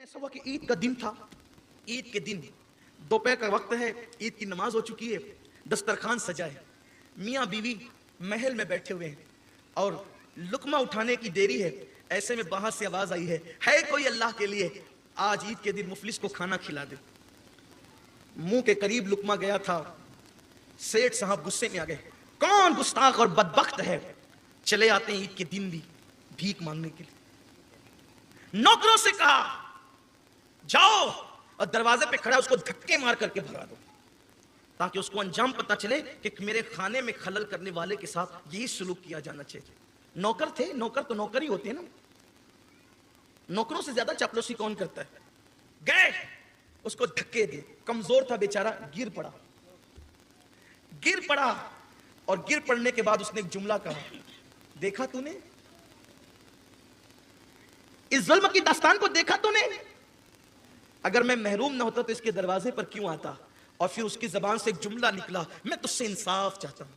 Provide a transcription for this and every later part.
ایسا ہوا کہ عید کا دن تھا. عید کے دن دوپہر کا وقت ہے, عید کی نماز ہو چکی ہے, دسترخوان سجا ہے, میاں بیوی محل میں بیٹھے ہوئے ہیں اور لقمہ اٹھانے کی دیری ہے. ایسے میں باہر سے آواز آئی ہے کوئی اللہ کے لیے آج عید کے دن مفلس کو کھانا کھلا دے. منہ کے قریب لقمہ گیا تھا, سیٹھ صاحب غصے میں آ گئے, کون گستاخ اور بدبخت ہے, چلے آتے ہیں عید کے دن بھی بھیک مانگنے کے لیے. نوکروں سے کہا جاؤ اور دروازے پہ کھڑا اس کو دھکے مار کر کے بھگا دو تاکہ اس کو انجام پتہ چلے کہ میرے کھانے میں خلل کرنے والے کے ساتھ یہی سلوک کیا جانا چاہیے. نوکر تھے, نوکر تو نوکر ہی ہوتے ہیں نا, نوکروں سے زیادہ چاپلوسی کون کرتا ہے. گئے اس کو دھکے دے, کمزور تھا بیچارہ, گر پڑا اور گر پڑنے کے بعد اس نے ایک جملہ کہا, دیکھا تو نے اس ظلم کی داستان کو, دیکھا تو نے, اگر میں محروم نہ ہوتا تو اس کے دروازے پر کیوں آتا. اور پھر اس کی زبان سے ایک جملہ نکلا, میں تجھ سے انصاف چاہتا ہوں,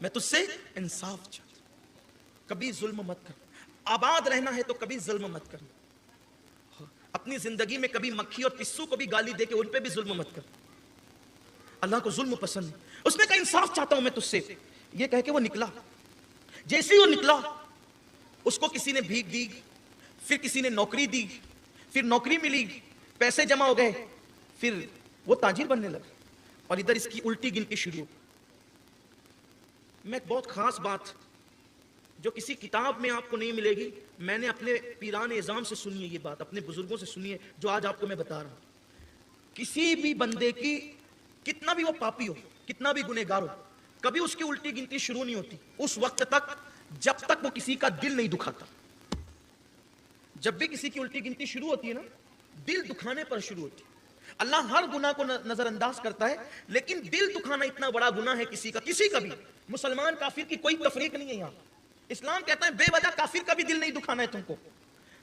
میں تجھ سے انصاف چاہتا ہوں, کبھی ظلم مت کر, آباد رہنا ہے تو کبھی ظلم مت کر, اپنی زندگی میں کبھی مکھی اور پسو کو بھی گالی دے کے ان پہ بھی ظلم مت کر. اللہ کو ظلم پسند. اس نے کہا انصاف چاہتا ہوں میں تجھ سے. یہ کہہ کے وہ نکلا. جیسے ہی وہ نکلا اس کو کسی نے بھیک دی, پھر کسی نے نوکری دی, پھر نوکری ملی, پیسے جمع ہو گئے, پھر وہ تاجر بننے لگا اور ادھر اس کی الٹی گنتی شروع. میں ایک بہت خاص بات جو کسی کتاب میں آپ کو نہیں ملے گی, میں نے اپنے پیران اعظام سے سنی ہے, یہ بات اپنے بزرگوں سے سنی ہے, جو آج آپ کو میں بتا رہا ہوں. کسی بھی بندے کی کتنا بھی وہ پاپی ہو, کتنا بھی گنہگار ہو, کبھی اس کی الٹی گنتی شروع نہیں ہوتی اس وقت تک جب تک وہ کسی کا دل نہیں دکھاتا. جب بھی کسی کی الٹی گنتی شروع ہوتی ہے نا, دل دکھانے پر شروع ہوتی ہے. اللہ ہر گناہ کو نظر انداز کرتا ہے, لیکن دل دکھانا اتنا بڑا گناہ ہے کسی کا بھی. مسلمان کافر کی کوئی تفریق نہیں ہے یہاں. اسلام کہتا ہے بے وجہ کافر کا بھی دل نہیں دکھانا ہے,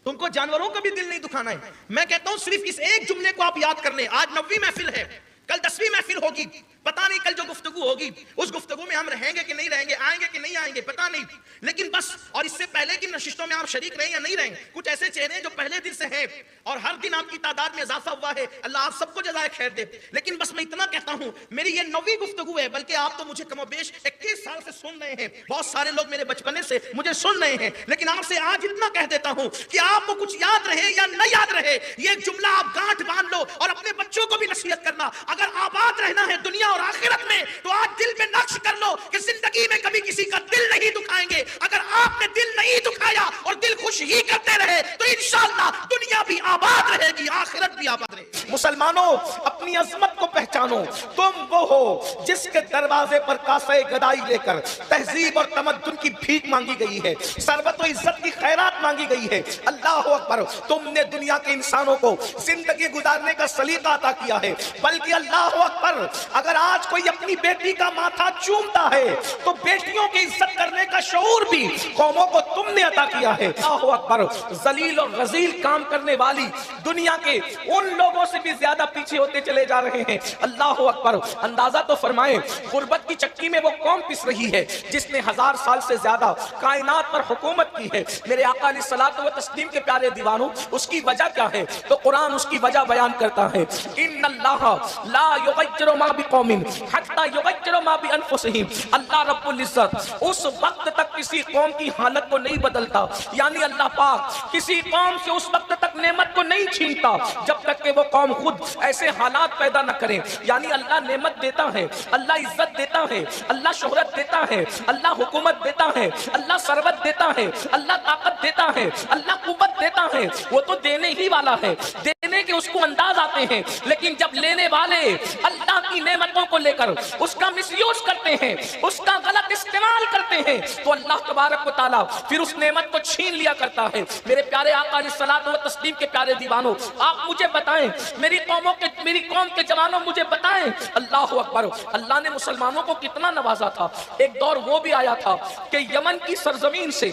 تم کو جانوروں کا بھی دل نہیں دکھانا ہے. میں کہتا ہوں صرف اس ایک جملے کو آپ یاد کر لیں. آج 9ویں محفل ہے, کل 10ویں محفل ہوگی, پتہ نہیں کل جو گفتگو ہوگی اس گفتگو میں ہم رہیں گے کہ نہیں رہیں گے, آئیں گے کہ نہیں آئیں گے, پتہ نہیں. لیکن بس, اور اس سے پہلے کی نشستوں میں آپ شریک رہیں یا نہیں رہیں, کچھ ایسے چہرے ہیں جو پہلے دن سے ہیں اور ہر دن آپ کی تعداد میں اضافہ ہوا ہے, اللہ آپ سب کو جزائے خیر دے. لیکن بس میں اتنا کہتا ہوں, میری یہ 9ویں گفتگو ہے, بلکہ آپ تو مجھے کم و بیش 21 سال سے سن رہے ہیں, بہت سارے لوگ میرے بچپنے سے مجھے سن رہے ہیں, لیکن آپ سے آج اتنا کہہ دیتا ہوں کہ آپ کو کچھ یاد رہے یا نہ یاد رہے, یہ ایک جملہ آپ گانٹھ باندھ لو اور اپنے بچوں کو بھی نصیحت کرنا. اگر آباد رہنا ہے دنیا اور آخرت میں تو آج دل میں نقش کر لو کہ زندگی میں کبھی کسی کا دل نہیں دکھائیں گے. اگر آپ نے دل نہیں دکھایا اور دل خوش ہی کرتے رہے تو انشاءاللہ دنیا بھی آباد رہے گی, آخرت بھی آباد رہے گی. مسلمانوں, اپنی عظمت کو پہچانو. تم وہ ہو جس کے دروازے پر کاسے گدائی لے کر تہذیب اور تمدن کی بھیک مانگی گئی ہے, ثروت و عزت کی خیرات مانگی گئی ہے. اللہ اکبر. تم نے دنیا کے انسانوں کو زندگی گزارنے کا سلیقہ عطا کیا ہے, بلکہ اللہ اکبر, اگر آج کوئی اپنی بیٹی کا ماتھا چومتا ہے تو بیٹیوں کی عزت کرنے کا شعور بھی قوموں کو تم نے عطا کیا ہے. اللہ اکبر. ذلیل اور رذیل کام کرنے والی دنیا کے ان لوگوں سے بھی زیادہ پیچھے ہوتے چلے جا رہے ہیں. اللہ اکبر. اندازہ تو فرمائیں, غربت کی چکی میں وہ قوم پس رہی ہے جس نے 1000 سال سے زیادہ کائنات پر حکومت کی ہے. میرے آقا علیہ الصلوۃ والتسلیم کے پیارے دیوانوں, اس کی وجہ کیا ہے؟ تو قرآن اس کی وجہ بیان کرتا ہے, ان اللہ لا یغیر ما بقوم حتی یغیر ما بانفسہم. اللہ رب العزت اس وقت تک کسی قوم کی حالت کو نہیں بدلتا, یعنی اللہ پاک کسی قوم سے اس وقت تک نعمت کو نہیں چھینتا جب تک کہ وہ قوم خود ایسے حالات پیدا نہ کرے. یعنی اللہ نعمت دیتا ہے, اللہ عزت دیتا ہے, اللہ شہرت دیتا ہے, اللہ حکومت دیتا ہے, اللہ ثروت دیتا ہے, اللہ طاقت دیتا ہے, اللہ قوت دیتا ہے. وہ تو دینے ہی والا ہے, دینے کے اس کو انداز آتے ہیں, لیکن جب لینے والے اللہ کی نعمتوں کو لے کر اس کا مس یوز کرتے ہیں, اس کا غلط استعمال کرتے ہیں, تو اللہ تبارک و تعالیٰ پھر اس نعمت کو چھین لیا کرتا ہے. میرے پیارے آقا علیہ الصلوۃ والتسلیم کے پیارے دیوانوں, آپ مجھے بتائیں, میری قوم کے جوانوں مجھے بتائیں, اللہ اکبر, اللہ نے مسلمانوں کو کتنا نوازا تھا. ایک دور وہ بھی آیا تھا کہ یمن کی سرزمین سے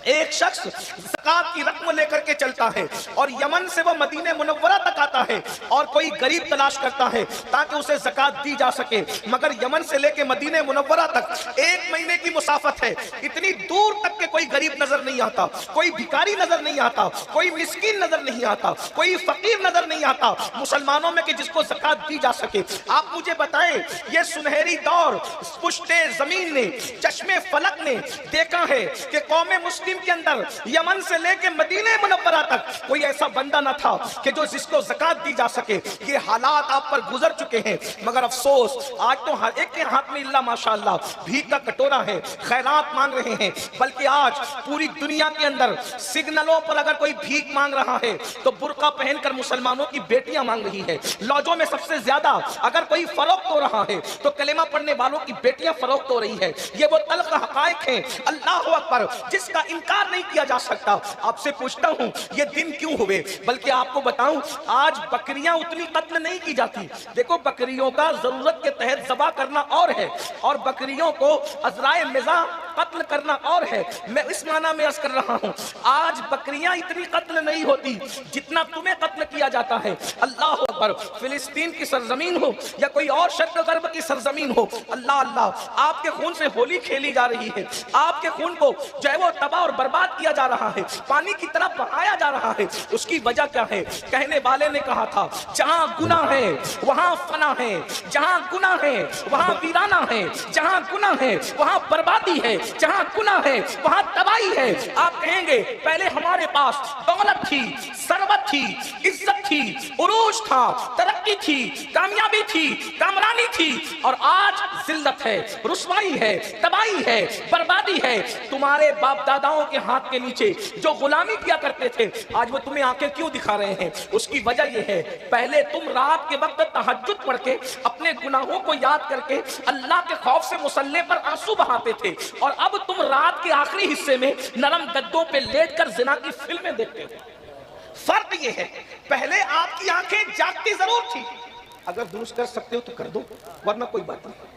ایک شخص زکات کی رقم لے کر کر کے چلتا ہے اور یمن سے وہ مدینہ منورہ تک آتا ہے اور کوئی غریب تلاش کرتا ہے تاکہ اسے زکوٰۃ دی جا سکے، مگر یمن سے لے کے مدینہ منورہ تک 1 مہینے کی مسافت ہے، اتنی دور تک کہ کوئی غریب نظر نہیں آتا، کوئی بھکاری نظر نہیں آتا، کوئی مسکین نظر نہیں آتا، کوئی فقیر نظر نہیں آتا مسلمانوں میں کہ جس کو زکوٰۃ دی جا سکے۔ آپ مجھے بتائیں یہ سنہری دور پشت زمین نے، چشم فلک نے دیکھا ہے کہ قوم مسلم کے اندر یمن سے لے کے مدینہ منورہ تک کوئی ایسا بندہ نہ تھا کہ جو جس کو زکوٰۃ دی جا سکے۔ یہ حالات آپ پر گزر چکے ہیں، مگر افسوس آج تو ہر ایک کے ہاتھ میں اللہ ماشاءاللہ بھیک کا کٹورا ہے، خیرات مانگ رہے ہیں، بلکہ آج پوری دنیا کے اندر سگنلوں پر اگر کوئی بھیک مانگ رہا ہے تو برقع پہن کر مسلمانوں کی بیٹیاں مانگ رہی ہے۔ لاجوں میں سب سے زیادہ اگر کوئی فروخت ہو رہا ہے تو کلمہ پڑھنے والوں کی بیٹیاں فروخت ہو رہی ہے۔ یہ وہ تلخ حقائق ہیں، اللہ اکبر، جس کا انکار نہیں کیا جا سکتا۔ آپ سے پوچھتا ہوں یہ دن کیوں ہوئے؟ بلکہ آپ کو بتاؤں آج بکریاں اتنی قتل نہیں کی جاتی۔ دیکھو بکریوں کا ضرورت کے تحت ذبح کرنا اور ہے، اور بکریوں کو عذرائے مزاح قتل کرنا اور ہے۔ میں اس معنی میں عرض کر رہا ہوں آج بکریاں اتنی قتل نہیں ہوتی جتنا تمہیں قتل کیا جاتا ہے۔ اللہ اکبر، فلسطین کی سرزمین ہو یا کوئی اور شرق غرب کی سرزمین ہو، اللہ اللہ، آپ کے خون سے ہولی کھیلی جا رہی ہے، آپ کے خون کو جو ہے وہ تباہ اور برباد کیا جا رہا ہے، پانی کی طرح بہایا جا رہا ہے۔ اس کی وجہ کیا ہے؟ کہنے والے نے کہا تھا جہاں گناہ ہے وہاں فنا ہے، جہاں گناہ ہے وہاں ویرانہ ہے، جہاں گناہ ہے وہاں بربادی ہے، جہاں گناہ ہے وہاں تباہی ہے۔ آپ کہیں گے پہلے ہمارے پاس دولت تھی، ثروت تھی، عزت تھی، عروج تھا، ترقی تھی، کامیابی تھی، کامرانی تھی، اور آج ذلت ہے، رسوائی ہے، تباہی ہے، بربادی ہے۔ تمہارے باپ داداؤں کے ہاتھ کے نیچے جو غلامی کیا کرتے تھے آج وہ تمہیں آنکھیں کیوں دکھا رہے ہیں؟ اس کی وجہ یہ ہے پہلے تم رات کے وقت تہجد پڑھ کے اپنے گناہوں کو یاد کر کے اللہ کے خوف سے مصلی پر آنسو بہاتے تھے، اور اب تم رات کے آخری حصے میں نرم گدوں پہ لیٹ کر زنا کی فلمیں دیکھتے ہو۔ فرق یہ ہے پہلے آپ کی آنکھیں جاگتی ضرور تھی، اگر درست کر سکتے ہو تو کر دو، ورنہ کوئی بات نہیں،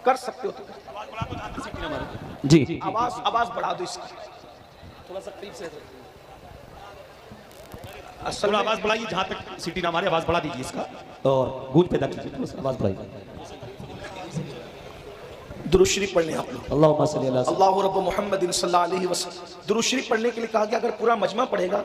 کر سکتے ہو تو کر دو۔ جی آواز بڑھا دو، اس کی تھوڑا سا قریب سے تھوڑا آواز بڑھائیے، جہاں تک سیٹی نہ مارے آواز بڑھا دیجیے اس کا، اور گونج پیدا کیجیے، آواز بڑھائیے۔ درود شریف پڑھنے آپ لوگ، اللہم صلی اللہ اللہ رب محمد صلی اللہ علیہ وسلم۔ درود شریف پڑھنے کے لیے کہا گیا اگر پورا مجمع پڑھے گا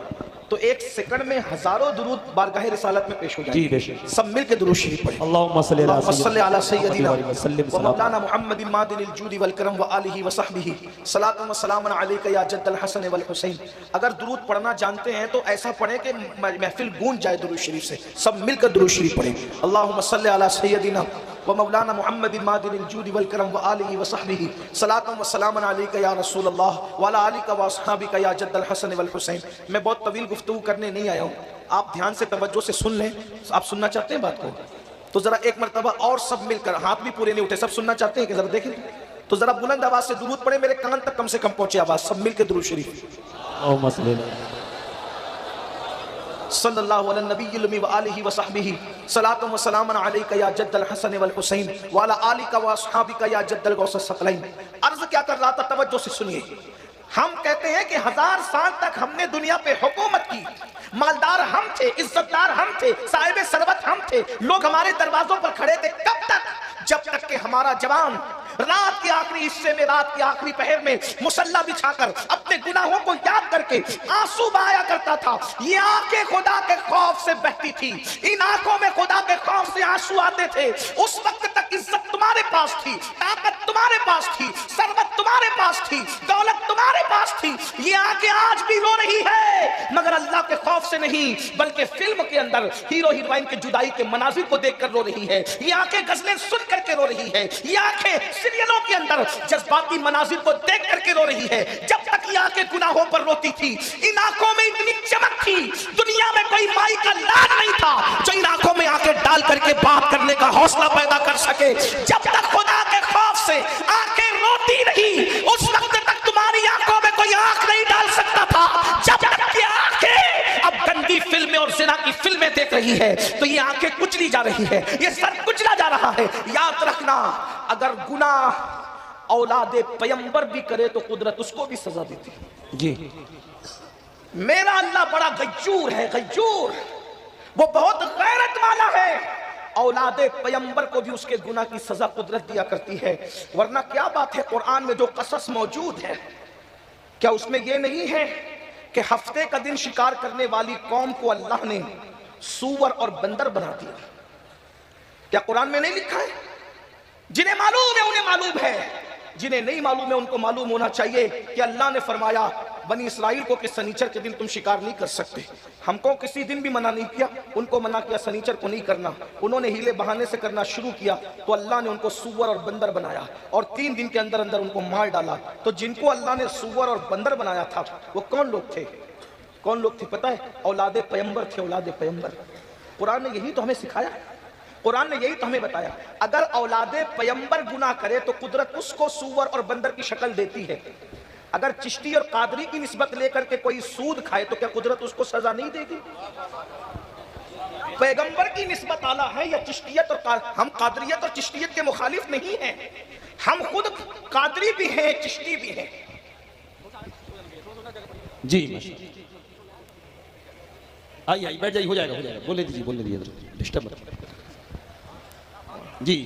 تو 1 سیکنڈ میں ہزاروں درود بارگاہ رسالت میں پیش ہو جائیں جی بے گے۔ شک، سب مل کے درود شریف پڑھیں۔ اللہم صلی علی سیدنا وسلم و مولانا محمد المادن الجود والکرم و آلہ و صحبہ صلاۃ و سلام علیک یا جد الحسن والحسین۔ اگر درود پڑھنا جانتے ہیں تو ایسا پڑھیں کہ محفل گونج جائے درود شریف سے، سب مل کر درود شریف پڑھیں۔ اللہم صلی علی سیدنا و مولانا محمد المادن الجود والکرم و آلہ و صحبہ صلاۃ و سلام علیک یا رسول اللہ وعلی آلک و اصحابک یا جد الحسن والحسین۔ میں بہت طویل گفتگو کرنے نہیں آیا ہوں، آپ دھیان سے توجہ سے سن لیں۔ آپ سننا چاہتے ہیں بات کو تو ذرا ایک مرتبہ اور سب مل کر، ہاتھ بھی پورے نہیں اٹھے، سب سننا چاہتے ہیں کہ ذرا دیکھیں تو ذرا بلند آواز سے درود پڑھیں، میرے کان تک کم سے کم پہنچے آواز، سب مل کے درود شریف۔ اللہم صلی اللہ صلی اللہ علی النبی المی وآلہ وصحبہ صلاۃ و سلام علیک یا جد الحسن والحسین وعلی آلک و اصحابک یا جد الغوث الثقلین۔ عرض کیا کر رہا تھا، توجہ سے سنیے۔ ہم کہتے ہیں کہ 1000 سال تک ہم نے دنیا پہ حکومت کی، مالدار ہم تھے، عزت دار ہم تھے، صاحب ثروت ہم تھے، لوگ ہمارے دروازوں پر کھڑے تھے، کب تک؟ جب تک کہ ہمارا جوان رات کے آخری حصے میں، رات کے آخری پہر میں مصلی بچھا کر اپنے گناہوں کو یاد کر کے آنسو بہایا کرتا تھا۔ یہ آنکھیں خدا کے خوف سے بہتی تھی، ان آنکھوں میں خدا کے خوف سے آنسو آتے تھے۔ اس وقت تک عزت تمہارے پاس تھی، طاقت تمہارے پاس تھی، ثروت تمہارے پاس تھی، دولت تمہارے پاس تھی۔ یہ آنکھیں آج بھی رو رہی ہے، مگر اللہ کے خوف سے نہیں، بلکہ فلم کے اندر ہیرو ہیروئن کے جدائی کے مناظر کو دیکھ کر رو رہی ہے۔ یہ آنکھیں غزلیں سن کر کے رو رہی ہے، یہ آنکھیں سیریلوں کے اندر جذباتی مناظر کو دیکھ کر کے رو رہی ہے۔ جب تک یہ آنکھیں گناہوں پر روتی تھی، ان آنکھوں میں اتنی چمک تھی، دنیا میں کوئی مائی کا لاڈ نہیں تھا جو ان آنکھوں میں آنکھیں ڈال کر کے بات کرنے کا حوصلہ پیدا کر سکے۔ جب تک خدا کے خوف سے آنکھیں روتی رہی، اس وقت تک تمہاری آنکھوں میں کوئی آنکھ نہیں ڈال سکتا تھا۔ جب تک یہ آنکھیں اب گندی فلمیں اور زنا کی فلمیں دیکھ رہی ہے تو یہ آنکھیں کچلی جا رہی ہے، یہ سر کچلا جا رہا ہے۔ یاد رکھنا، اگر گناہ اولاد پیمبر بھی کرے تو قدرت اس کو بھی سزا دیتی ہے۔ جی میرا اللہ بڑا غیور ہے، غیور، وہ بہت غیرت والا ہے۔ اولاد پیغمبر کو بھی اس کے گناہ کی سزا قدرت دیا کرتی ہے، ورنہ کیا بات ہے قرآن میں جو قصص موجود ہے، کیا اس میں یہ نہیں ہے کہ ہفتے کا دن شکار کرنے والی قوم کو اللہ نے سور اور بندر بنا دیا؟ کیا قرآن میں نہیں لکھا ہے؟ جنہیں معلوم ہے انہیں معلوم ہے، جنہیں نہیں معلوم ہے ان کو معلوم ہونا چاہیے کہ اللہ نے فرمایا بنی اسرائیل کو کہ سنیچر کے دن تم شکار نہیں کر سکتے۔ ہم کو کسی دن بھی منع نہیں کیا، ان کو منع کیا سنیچر کو نہیں کرنا۔ انہوں نے ہیلے بہانے سے کرنا شروع کیا تو اللہ نے ان کو سور اور بندر بنایا اور 3 دن کے اندر اندر ان کو مار ڈالا۔ تو جن کو اللہ نے سور اور بندر بنایا تھا وہ کون لوگ تھے؟ کون لوگ تھے پتہ ہے؟ اولاد پیغمبر تھے، اولاد پیغمبر۔ قرآن نے یہی تو ہمیں سکھایا، قرآن نے یہی تو ہمیں بتایا۔ اگر اولاد پیغمبر گناہ کرے تو قدرت اس کو سور اور بندر کی شکل دیتی ہے۔ اگر چشتی اور قادری کی نسبت لے کر کے کوئی سود کھائے تو کیا قدرت اس کو سزا نہیں دے گی؟ پیغمبر کی نسبت اعلیٰ ہے یا چشتیت اور ہم قادریت اور چشتیت کے مخالف نہیں ہیں، ہم خود قادری بھی ہیں، چشتی بھی ہیں۔ جی آئیے بیٹھ جائیے، ہو جائے گا، بولے دیجیے ڈسٹرب جی۔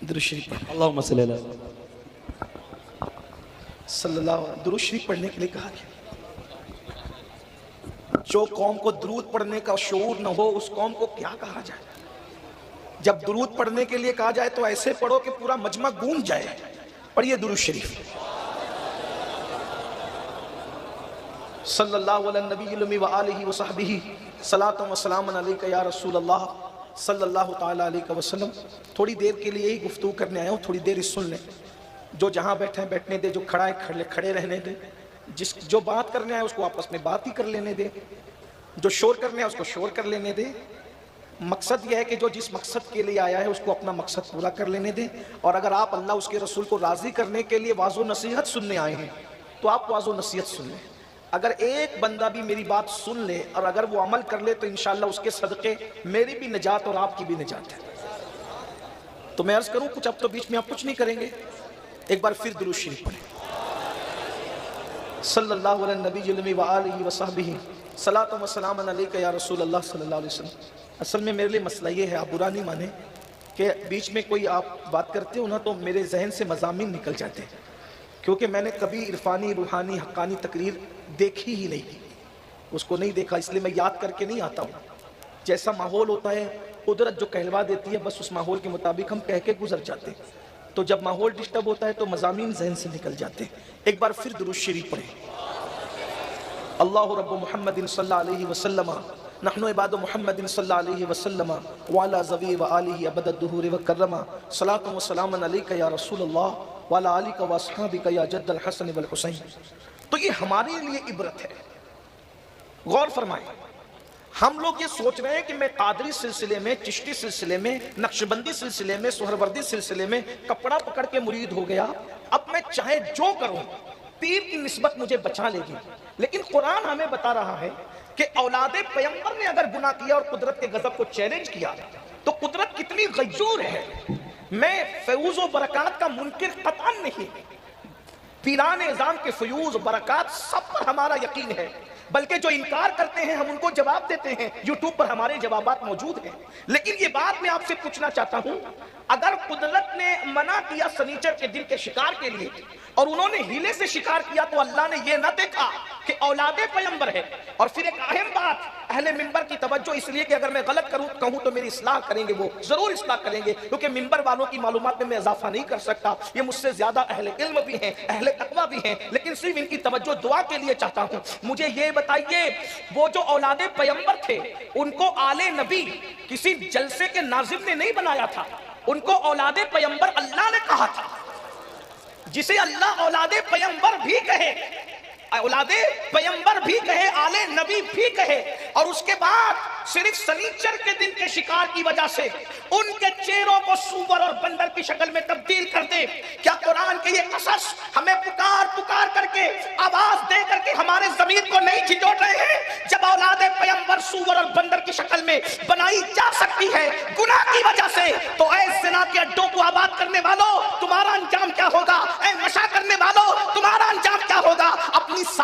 درود شریف پڑھ، اللہم صلی اللہ صلی اللہ علیہ وسلم، درود شریف پڑھنے کے لیے کہا گیا۔ جو قوم کو درود پڑھنے کا شعور نہ ہو اس قوم کو کیا کہا جائے؟ جب درود پڑھنے کے لیے کہا جائے تو ایسے پڑھو کہ پورا مجمع گونج جائے۔ پڑھیے درود شریف۔ صلی اللہ علیہ نبی المی وآلہ وصحبہ صلاۃ و سلام علیکہ یا رسول اللہ صلی اللہ تعالیٰ علیہ وسلم۔ تھوڑی دیر کے لیے ہی گفتگو کرنے آیا ہوں، تھوڑی دیر ہی سن لیں۔ جو جہاں بیٹھے ہیں بیٹھنے دے، جو کھڑا ہے کھڑے رہنے دے، جو بات کرنے آئے اس کو آپس میں بات ہی کر لینے دے، جو شور کرنے آئے اس کو شور کر لینے دے۔ مقصد یہ ہے کہ جو جس مقصد کے لیے آیا ہے اس کو اپنا مقصد پورا کر لینے دیں۔ اور اگر آپ اللہ اس کے رسول کو راضی کرنے کے لیے واعظ و نصیحت سننے آئے ہیں تو آپ واعظ و نصیحت سن لیں۔ اگر ایک بندہ بھی میری بات سن لے اور اگر وہ عمل کر لے تو انشاءاللہ اس کے صدقے میری بھی نجات اور آپ کی بھی نجات ہے۔ تو میں عرض کروں کچھ، اب تو بیچ میں آپ کچھ نہیں کریں گے، ایک بار پھر درود شریف پڑھیں۔ صلی اللہ علیہ نبی المی وآلہ وصحبہ صلاۃ و سلام علیکہ یا رسول اللہ صلی اللہ علیہ وسلم۔ اصل میں میرے لیے مسئلہ یہ ہے، آپ برا نہیں مانیں کہ بیچ میں کوئی آپ بات کرتے ہو نا تو میرے ذہن سے مضامین نکل جاتے ہیں، کیونکہ میں نے کبھی عرفانی روحانی حقانی تقریر دیکھی ہی نہیں، اس کو نہیں دیکھا، اس لیے میں یاد کر کے نہیں آتا ہوں۔ جیسا ماحول ہوتا ہے قدرت جو کہلوا دیتی ہے بس اس ماحول کے مطابق ہم کہہ کے گزر جاتے ہیں، تو جب ماحول ڈسٹرب ہوتا ہے تو مضامین ذہن سے نکل جاتے ہیں۔ ایک بار پھر درود شریف پڑھیں۔ اللہ رب محمد صلی اللہ علیہ وسلم نحن عباد محمد صلی اللہ علیہ وسلم وعلی ذوی وآلہ ابد الدہور وکرم صلاۃ و سلام علیکہ یا رسول اللہ وعلی آلک و اصحابک یا جد الحسن والحسین۔ تو یہ ہمارے لیے عبرت ہے، غور فرمائیں۔ ہم لوگ یہ سوچ رہے ہیں کہ میں قادری سلسلے میں، چشتی سلسلے میں، نقشبندی سلسلے میں، سہروردی سلسلے میں کپڑا پکڑ کے مرید ہو گیا، اب میں چاہے جو کروں پیر کی نسبت مجھے بچا لے گی۔ لیکن قرآن ہمیں بتا رہا ہے کہ اولاد پیغمبر نے اگر گناہ کیا اور قدرت کے غضب کو چیلنج کیا تو قدرت کتنی غیور ہے۔ میں فیوز و برکات کا منکر قطعاً نہیں، پیران اعظام کے فیوز و برکات سب پر ہمارا یقین ہے، بلکہ جو انکار کرتے ہیں ہم ان کو جواب دیتے ہیں، یوٹیوب پر ہمارے جوابات موجود ہیں۔ لیکن یہ بات میں آپ سے پوچھنا چاہتا ہوں، اگر قدرت نے منع کیا سنیچر کے دن کے شکار کے لیے اور انہوں نے ہیلے سے شکار کیا تو اللہ نے یہ نہ دیکھا کہ اولاد پیغمبر ہے؟ اور پھر ایک اہم بات اہل منبر کی توجہ اس لیے کہ اگر میں غلط کہوں تو میری اصلاح کریں گے، وہ ضرور اصلاح کریں گے، کیونکہ منبر والوں کی معلومات میں اضافہ نہیں کر سکتا، یہ مجھ سے زیادہ اہل علم بھی ہیں، اہل تقویٰ بھی ہیں، لیکن صرف ان کی توجہ دعا کے لیے چاہتا ہوں۔ مجھے یہ بتائیے وہ جو اولاد پیغمبر تھے ان کو آل نبی کسی جلسے کے ناظم نے نہیں بنایا تھا، ان کو اولاد پیغمبر اللہ نے کہا تھا۔ جسے اللہ اولاد پیغمبر بھی کہے، اولاد پیغمبر بھی کہے، آل نبی بھی کہے، اور اس کے بعد صرف سنیچر کے دن کے شکار کی وجہ سے ان کے چہروں کو سور اور بندر کی شکل میں تبدیل کر دے، کیا قرآن کے یہ قصص ہمیں پکار کر کے آواز دے کر کے ہمارے ضمیر کو نہیں جھنجھوڑ رہے ہیں؟ جب اولاد پیغمبر سور اور بندر کی شکل میں بنائی جا سکتی ہے گناہ کی وجہ سے، تو اے زنا کے اڈوں کو آباد کرنے والوں تمہارا انجام کیا ہوگا؟ اے نشہ کرنے والوں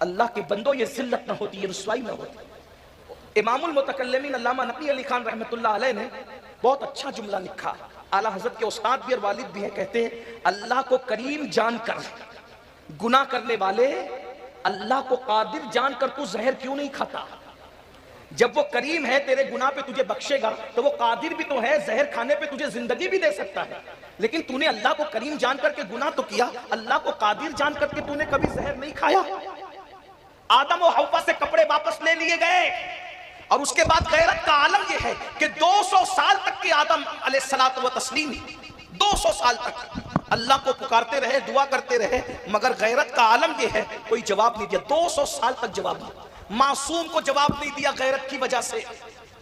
اللہ کے بندوں یہ ذلت نہ ہوتی، یہ رسوائی نہ ہوتی۔ امام المتکلمین علامہ نقی علی خان رحمۃ اللہ علیہ نے بہت اچھا جملہ لکھا، اعلیٰ حضرت کے استاد بھی اور والد بھی ہیں، کہتے ہیں اللہ کو کریم جان کر گناہ کرنے والے اللہ کو قادر جان کر تو زہر کیوں نہیں کھاتا؟ جب وہ کریم ہے تیرے گناہ پہ تجھے بخشے گا تو وہ قادر بھی تو ہے، زہر کھانے پہ تجھے زندگی بھی دے سکتا ہے، لیکن تو نے اللہ کو کریم جان کر کے گناہ تو کیا، اللہ کو قادر جان کر کے تو نے کبھی زہر نہیں کھایا۔ آدم و حوا سے کپڑے واپس لے لیے گئے، اور اس کے بعد غیرت کا عالم یہ ہے کہ 200 سال تک کے آدم علیہ الصلوۃ والتسلیم 200 سال تک اللہ کو پکارتے رہے، دعا کرتے رہے، مگر غیرت کا عالم یہ ہے کوئی جواب نہیں دیا، 200 سال تک جواب نہیں، معصوم کو جواب نہیں دیا غیرت کی وجہ سے۔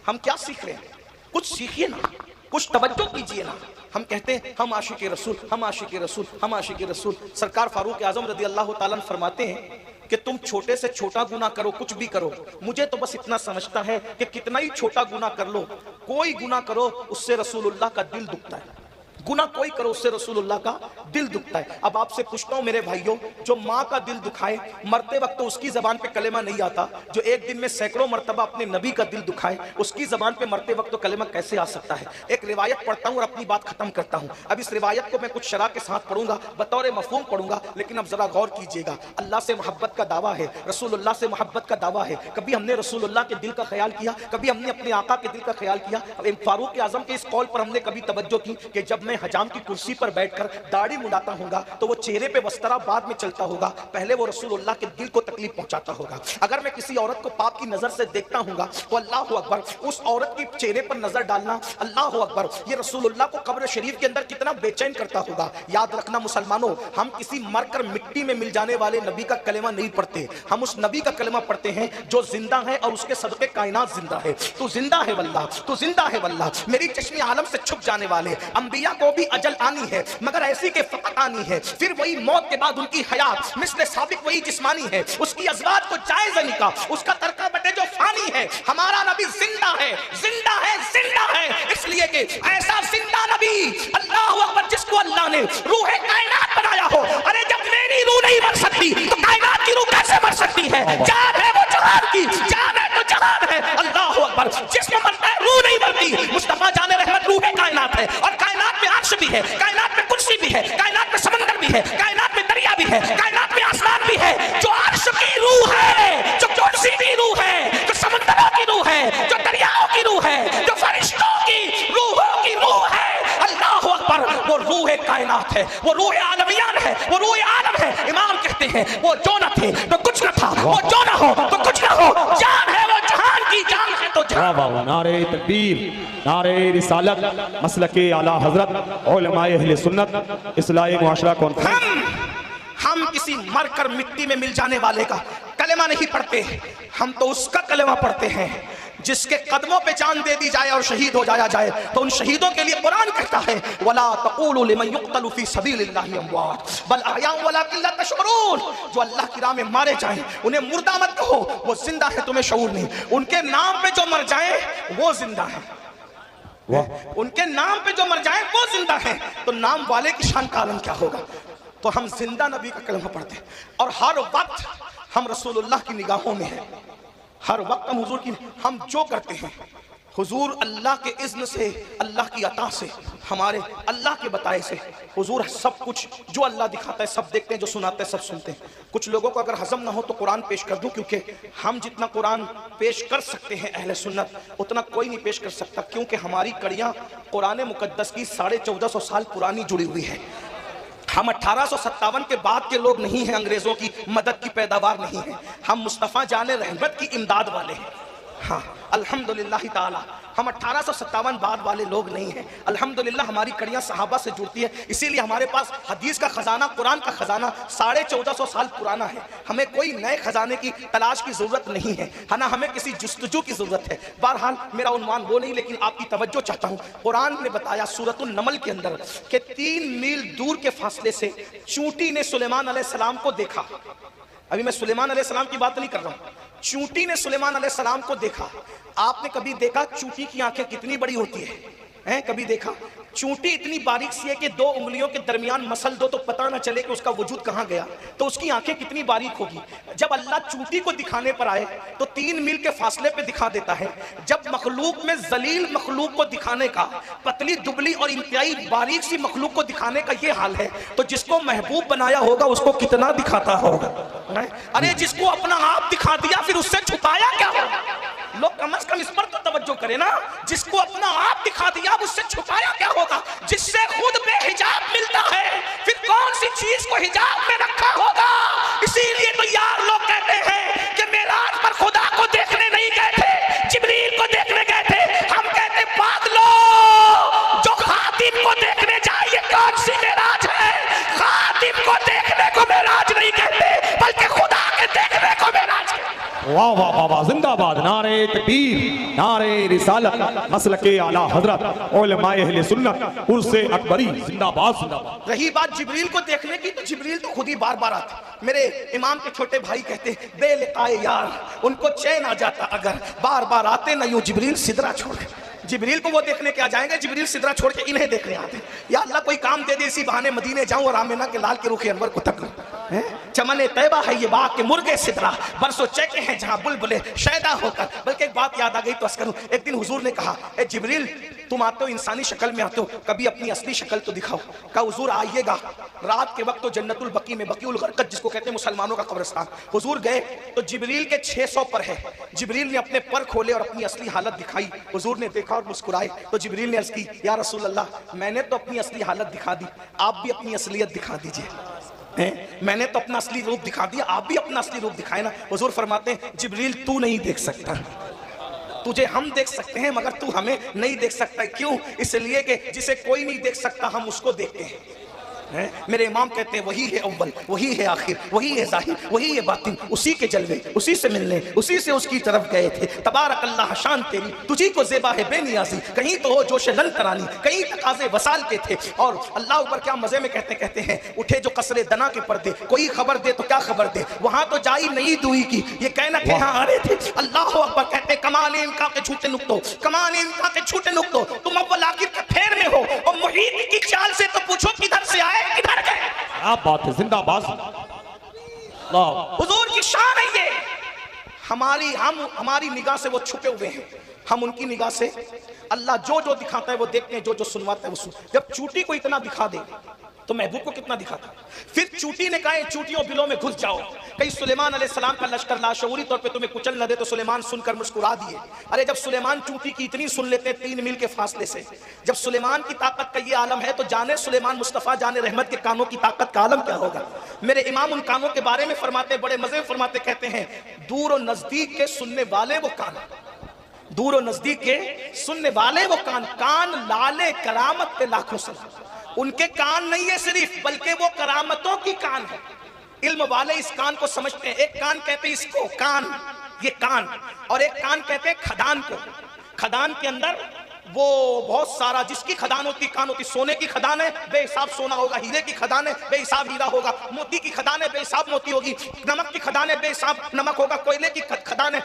ہم کیا سیکھ رہے ہیں؟ کچھ سیکھیے نا، کچھ توجہ کیجئے نا۔ ہم کہتے ہیں ہم عاشق رسول، ہم عاشق رسول، ہم عاشق رسول۔ سرکار فاروق اعظم رضی اللہ تعالیٰ عنہ فرماتے ہیں کہ تم چھوٹے سے چھوٹا گناہ کرو، کچھ بھی کرو، مجھے تو بس اتنا سمجھتا ہے کہ کتنا ہی چھوٹا گناہ کر لو، کوئی گناہ کرو اس سے رسول اللہ کا دل دکھتا ہے، گناہ کوئی کرو اس سے رسول اللہ کا دل دکھتا ہے۔ اب آپ سے پوچھتا ہوں میرے بھائیوں، جو ماں کا دل دکھائے مرتے وقت تو اس کی زبان پہ کلمہ نہیں آتا، جو ایک دن میں سینکڑوں مرتبہ اپنے نبی کا دل دکھائے اس کی زبان پہ مرتے وقت تو کلمہ کیسے آ سکتا ہے؟ ایک روایت پڑھتا ہوں اور اپنی بات ختم کرتا ہوں۔ اب اس روایت کو میں کچھ شرح کے ساتھ پڑھوں گا، بطور مفہوم پڑھوں گا، لیکن اب ذرا غور کیجئے گا۔ اللہ سے محبت کا دعویٰ ہے، رسول اللہ سے محبت کا دعویٰ ہے، کبھی ہم نے رسول اللہ کے دل کا خیال کیا؟ کبھی ہم نے اپنے آقا کے دل کا خیال کیا؟ فاروق اعظم کے اس قول پر ہم نے کبھی توجہ کی کہ جب میں حجام کی کرسی پر بیٹھ کر داڑھی مڈاتا ہوں گا تو وہ چہرے پہ وسترا بعد میں چلتا ہوگا، پہلے وہ رسول اللہ کے دل کو تکلیف پہنچاتا ہوگا۔ اگر میں کسی عورت کو پاپ کی نظر سے دیکھتا ہوں گا تو اللہ اکبر، اس عورت کی چہرے پر نظر ڈالنا، اللہ اکبر، یہ رسول اللہ کو قبر شریف کے اندر کتنا بے چین کرتا ہوگا۔ یاد رکھنا مسلمانوں، ہم کسی مر کر مٹی میں مل جانے والے نبی کا کلمہ نہیں پڑھتے، ہم اس نبی کا کلمہ پڑھتے ہیں جو زندہ ہے اور اس کے صدقے کائنات زندہ ہے۔ تو زندہ ہے واللہ، تو زندہ ہے واللہ، میری چشم عالم سے چھپ جانے والے انبیاء کو بھی اجل آنی ہے، مگر ایسی کہ فقط آنی ہے، پھر وہی موت کے بعد ان کی حیات مثل سابق وہی جسمانی ہے، اس کی ازواج کو جائز نہیں کا، اس کا ترکہ بٹے جو فانی ہے۔ ہمارا نبی زندہ ہے، زندہ ہے، زندہ ہے، اس لیے کہ ایسا زندہ نبی اللہ اکبر جس کو اللہ نے روح کائنات بنایا ہو۔ ارے جب میری روح نہیں مر سکتی تو کائنات کی روح کیسے مر سکتی ہے؟ جان ہے وہ جہان کی، جان ہے تو جہان ہے، اللہ اکبر، جس میں مرتا ہے روح نہیں مرتی۔ مصطفیٰ جان رحمت روح کائنات ہے، اور کائنات میں عرش بھی ہے، کائنات میں کرسی بھی ہے، کائنات میں سمندر بھی ہے، کائنات میں دریا بھی ہے، کائنات میں آسمان بھی ہے۔ جو عرش کی روح ہے، جو کرسی کی روح ہے، جو سمندروں کی روح ہے، جو دریاؤں کی روح ہے، جو فرشتوں کی روحوں کی روح ہے، اللہ اکبر، وہ روح کائنات ہے، وہ روح عالمیان ہے، وہ روح عالم ہے۔ امام کہتے ہیں وہ جو نہ تھے تو کچھ نہ تھا، وہ جو نہ ہو تو کچھ نہ ہو، جان ہے وہ جہان کی، جان ہے تو جہان۔ نعرہ تکبیر، نعرہ رسالت، مسلک اعلیٰ حضرت علماء اہل سنت اصلاح معاشرہ کانفرنس۔ ہم کسی مر کر مٹی میں مل جانے والے کا کلمہ نہیں پڑھتے، ہم تو اس کا کلمہ پڑھتے ہیں جس کے قدموں پہ جان دے دی جائے اور شہید ہو جایا جائے۔ تو ان شہیدوں کے لیے قرآن کہتا ہے وَلَا تَقُولُوا لِمَنْ يُقْتَلُ فِي سَبِيلِ اللَّهِ أَمْوَاتٌ بَلْ أَحْيَاءٌ وَلَكِنْ لَا تَشْعُرُونَ۔ جو اللہ کی راہ میں مارے جائیں انہیں مردہ مت کہو، وہ زندہ ہے، تمہیں شعور نہیں۔ ان کے نام پہ جو مر جائیں وہ زندہ ہے، ان کے نام پہ جو مر جائیں وہ زندہ ہیں، تو نام والے کی شان کا عالم کیا ہوگا؟ تو ہم زندہ نبی کا کلمہ پڑھتے ہیں، اور ہر وقت ہم رسول اللہ کی نگاہوں میں ہیں، ہر وقت ہم حضور کی، ہم جو کرتے ہیں حضور اللہ کے اذن سے، اللہ کی عطا سے، ہمارے اللہ کے بتائے سے، حضور سب کچھ جو اللہ دکھاتا ہے سب دیکھتے ہیں، جو سناتا ہے سب سنتے ہیں۔ کچھ لوگوں کو اگر ہضم نہ ہو تو قرآن پیش کر دوں، کیونکہ ہم جتنا قرآن پیش کر سکتے ہیں اہل سنت اتنا کوئی نہیں پیش کر سکتا، کیونکہ ہماری کڑیاں قرآن مقدس کی 1450 سال پرانی جڑی ہوئی ہے۔ ہم 1857 کے بعد کے لوگ نہیں ہیں، انگریزوں کی مدد کی پیداوار نہیں ہیں، ہم مصطفیٰ جان رحمت کی امداد والے ہیں۔ ہاں الحمدللہ تعالی ہم 1857 بعد والے لوگ نہیں ہیں، الحمدللہ ہماری کڑیاں صحابہ سے جڑتی ہے، اسی لیے ہمارے پاس حدیث کا خزانہ، قرآن کا خزانہ 1450 سال پرانا ہے۔ ہمیں کوئی نئے خزانے کی تلاش کی ضرورت نہیں ہے، ہے نا، ہمیں کسی جستجو کی ضرورت ہے۔ بہرحال میرا عنوان وہ نہیں، لیکن آپ کی توجہ چاہتا ہوں۔ قرآن نے بتایا سورۃ النمل کے اندر کہ 3 میل دور کے فاصلے سے چونٹی نے سلیمان علیہ السلام کو دیکھا۔ ابھی میں سلیمان علیہ السلام کی بات نہیں کر رہا ہوں، چونٹی نے سلیمان علیہ السلام کو دیکھا۔ آپ نے کبھی دیکھا چونٹی کی آنکھیں کتنی بڑی ہوتی ہیں؟ کبھی دیکھا؟ چونٹی اتنی باریک سی ہے کہ 2 انگلیوں کے درمیان مسل دو تو پتہ نہ چلے کہ اس کا وجود کہاں گیا، تو اس کی آنکھیں کتنی باریک ہوگی۔ جب اللہ چونٹی کو دکھانے پر آئے تو 3 میل کے فاصلے پہ دکھا دیتا ہے۔ جب مخلوق میں ذلیل مخلوق کو دکھانے کا، پتلی دبلی اور انتہائی باریک سی مخلوق کو دکھانے کا یہ حال ہے، تو جس کو محبوب بنایا ہوگا اس کو کتنا دکھاتا ہوگا؟ ارے جس کو اپنا آپ دکھا دیا پھر اس سے چھپایا کیا ہوگا؟ لوگ کم از کم اس پر تو توجہ کریں نا، جس کو اپنا آپ دکھا دیا اس سے چھپایا کیا ہوگا؟ جس سے خود بے حجاب ملتا ہے پھر کون سی چیز کو حجاب میں رکھا ہوگا؟ اسی لیے تو یار لوگ کہتے ہیں کہ معراج پر خدا کو دیکھنے نہیں گئے تھے، جبریل کو دیکھنے گئے تھے۔ ہم کہتے پاگلو، جو خاتم کو دیکھنے جائے یہ کون سی معراج ہے؟ خاتم کو دیکھنے کو معراج نہیں کہتے بلکہ خدا کے دیکھنے کو معراج کہتے۔ واہ واہ واہ واہ، زندہ باد، نعرہ تکبیر، نعرہ رسالت، مسلک اعلی حضرت علماء اہل سنت، عرس اکبری، زندہ باد زندہ باد۔ رہی بات جبریل کو دیکھنے کی، تو جبریل تو خود ہی بار بار آتے۔ میرے امام کے چھوٹے بھائی کہتے بے لقائے یار ان کو چین آ جاتا اگر بار بار آتے نہ یوں جبریل سدرا چھوڑ کے۔ جبریل کو وہ دیکھنے کیا جائیں گے، جبریل سدرا چھوڑ کے انہیں دیکھنے آتے۔ یا اللہ کوئی کام دے دے اسی بہانے مدینے جاؤں اور آمنہ کے لال کے رخ انور کو تک لوں۔ چمن طیبہ ہے یہ باغ کے مرغے سدرا، برسوں چیکے ہیں جہاں بلبلے شیدا ہو کر۔ بلکہ ایک بات یاد آ گئی تو عرض کروں، ایک دن حضور نے کہا اے جبریل تم آتے ہو انسانی شکل میں آتے ہو، کبھی اپنی اصلی شکل تو دکھاؤ۔ کہا حضور آئیے گا رات کے وقت تو جنت البقیع میں، بقیع الغرقد جس کو کہتے ہیں مسلمانوں کا قبرستان، حضور گئے تو جبریل کے 600 پر ہے۔ جبریل نے اپنے پر کھولے اور اپنی اصلی حالت دکھائی، حضور نے دیکھا اور مسکرائے۔ تو جبریل نے عرض کی یا رسول اللہ میں نے تو اپنی اصلی حالت دکھا دی، آپ بھی اپنی اصلیت دکھا دیجئے۔ میں نے تو اپنا اصلی روپ دکھا دیا، آپ بھی اپنا اصلی روپ دکھائے نا۔ حضور فرماتے ہیں جبریل تو نہیں دیکھ سکتا، تجھے ہم دیکھ سکتے ہیں مگر تو ہمیں نہیں دیکھ سکتا۔ کیوں؟ اس لیے کہ جسے کوئی نہیں دیکھ سکتا ہم اس کو دیکھتے ہیں۔ میرے امام کہتے ہیں وہی ہے اول، وہی ہے آخر، وہی ہے ظاہر، وہی ہے باطن، اسی کے جلوے، اسی سے ملنے، اسی سے اس کی طرف گئے تھے۔ تبارک اللہ شان تیری، تجھی کو زیبا ہے بے نیازی، کہیں تو ہو جوش لن ترانی، کہیں تقاضے وصال کے تھے۔ اور اللہ اوپر کیا مزے میں کہتے ہیں اٹھے جو قصر دنا کے پردے، کوئی خبر دے تو کیا خبر دے، وہاں تو جائی نہیں دوئی کی، یہ کہنا کہ ہاں آ رہے تھے۔ اللہ اکبر کہتے ہیں کمال امکا کے چھوٹے نکتوں، کمال امکا کے چھوٹے نکتوں، تم اول آخر کے پھیر میں ہو، اور محیط کی چال سے تو پوچھو کدھر سے آئے کدھر گئے۔ کیا بات ہے، زندہ باد اللہ۔ حضور کی شان ہے یہ۔ ہماری نگاہ سے وہ چھپے ہوئے ہیں، ہم ان کی نگاہ سے اللہ جو جو دکھاتا ہے وہ دیکھتے ہیں، جو جو سنواتا ہے وہ سن۔ جب چوٹی کو اتنا دکھا دے تو محبوب کو کتنا دکھاتا؟ پھر چوٹی نے کہا چوٹیوں بلوں میں گھس جاؤ، کہیں سلیمان علیہ السلام کا لشکر لاشعوری طور پہ تمہیں کچل نہ دے۔ تو سلیمان سن کر مسکرا دیے۔ ارے جب سلیمان چوٹی کی اتنی سن لیتے ہیں 3 میل کے فاصلے سے، جب سلیمان کی طاقت کا یہ عالم ہے تو جانے سلیمان مصطفیٰ جانے رحمت کے کانوں کی طاقت کا عالم کیا ہوگا؟ میرے امام ان کانوں کے بارے میں فرماتے، بڑے مزے میں فرماتے، کہتے ہیں دور و نزدیک کے سننے والے وہ کان، دور و نزدیک کے سننے والے وہ کان، کان لالے کرامت پہ لاکھوں سلام۔ ان کے کان نہیں ہے صرف، بلکہ وہ کرامتوں کی کان ہے۔ علم والے اس کان کو سمجھتے ہیں، ایک کان کہتے ہیں اس کو کان، یہ کان، اور ایک کان کہتے ہیں کھدان کو۔ کھدان کے اندر وہ بہت سارا، جس کی کھدان ہوتی کان ہوتی، سونے کی کھدان ہے بے حساب سونا ہوگا، ہیرے کی کھدان ہے بے حساب ہیرا ہوگا، موتی کی کھدان ہے بے حساب موتی ہوگی، نمک کی کھدان ہے بے حساب نمک ہوگا، کوئلے کی کھدان ہے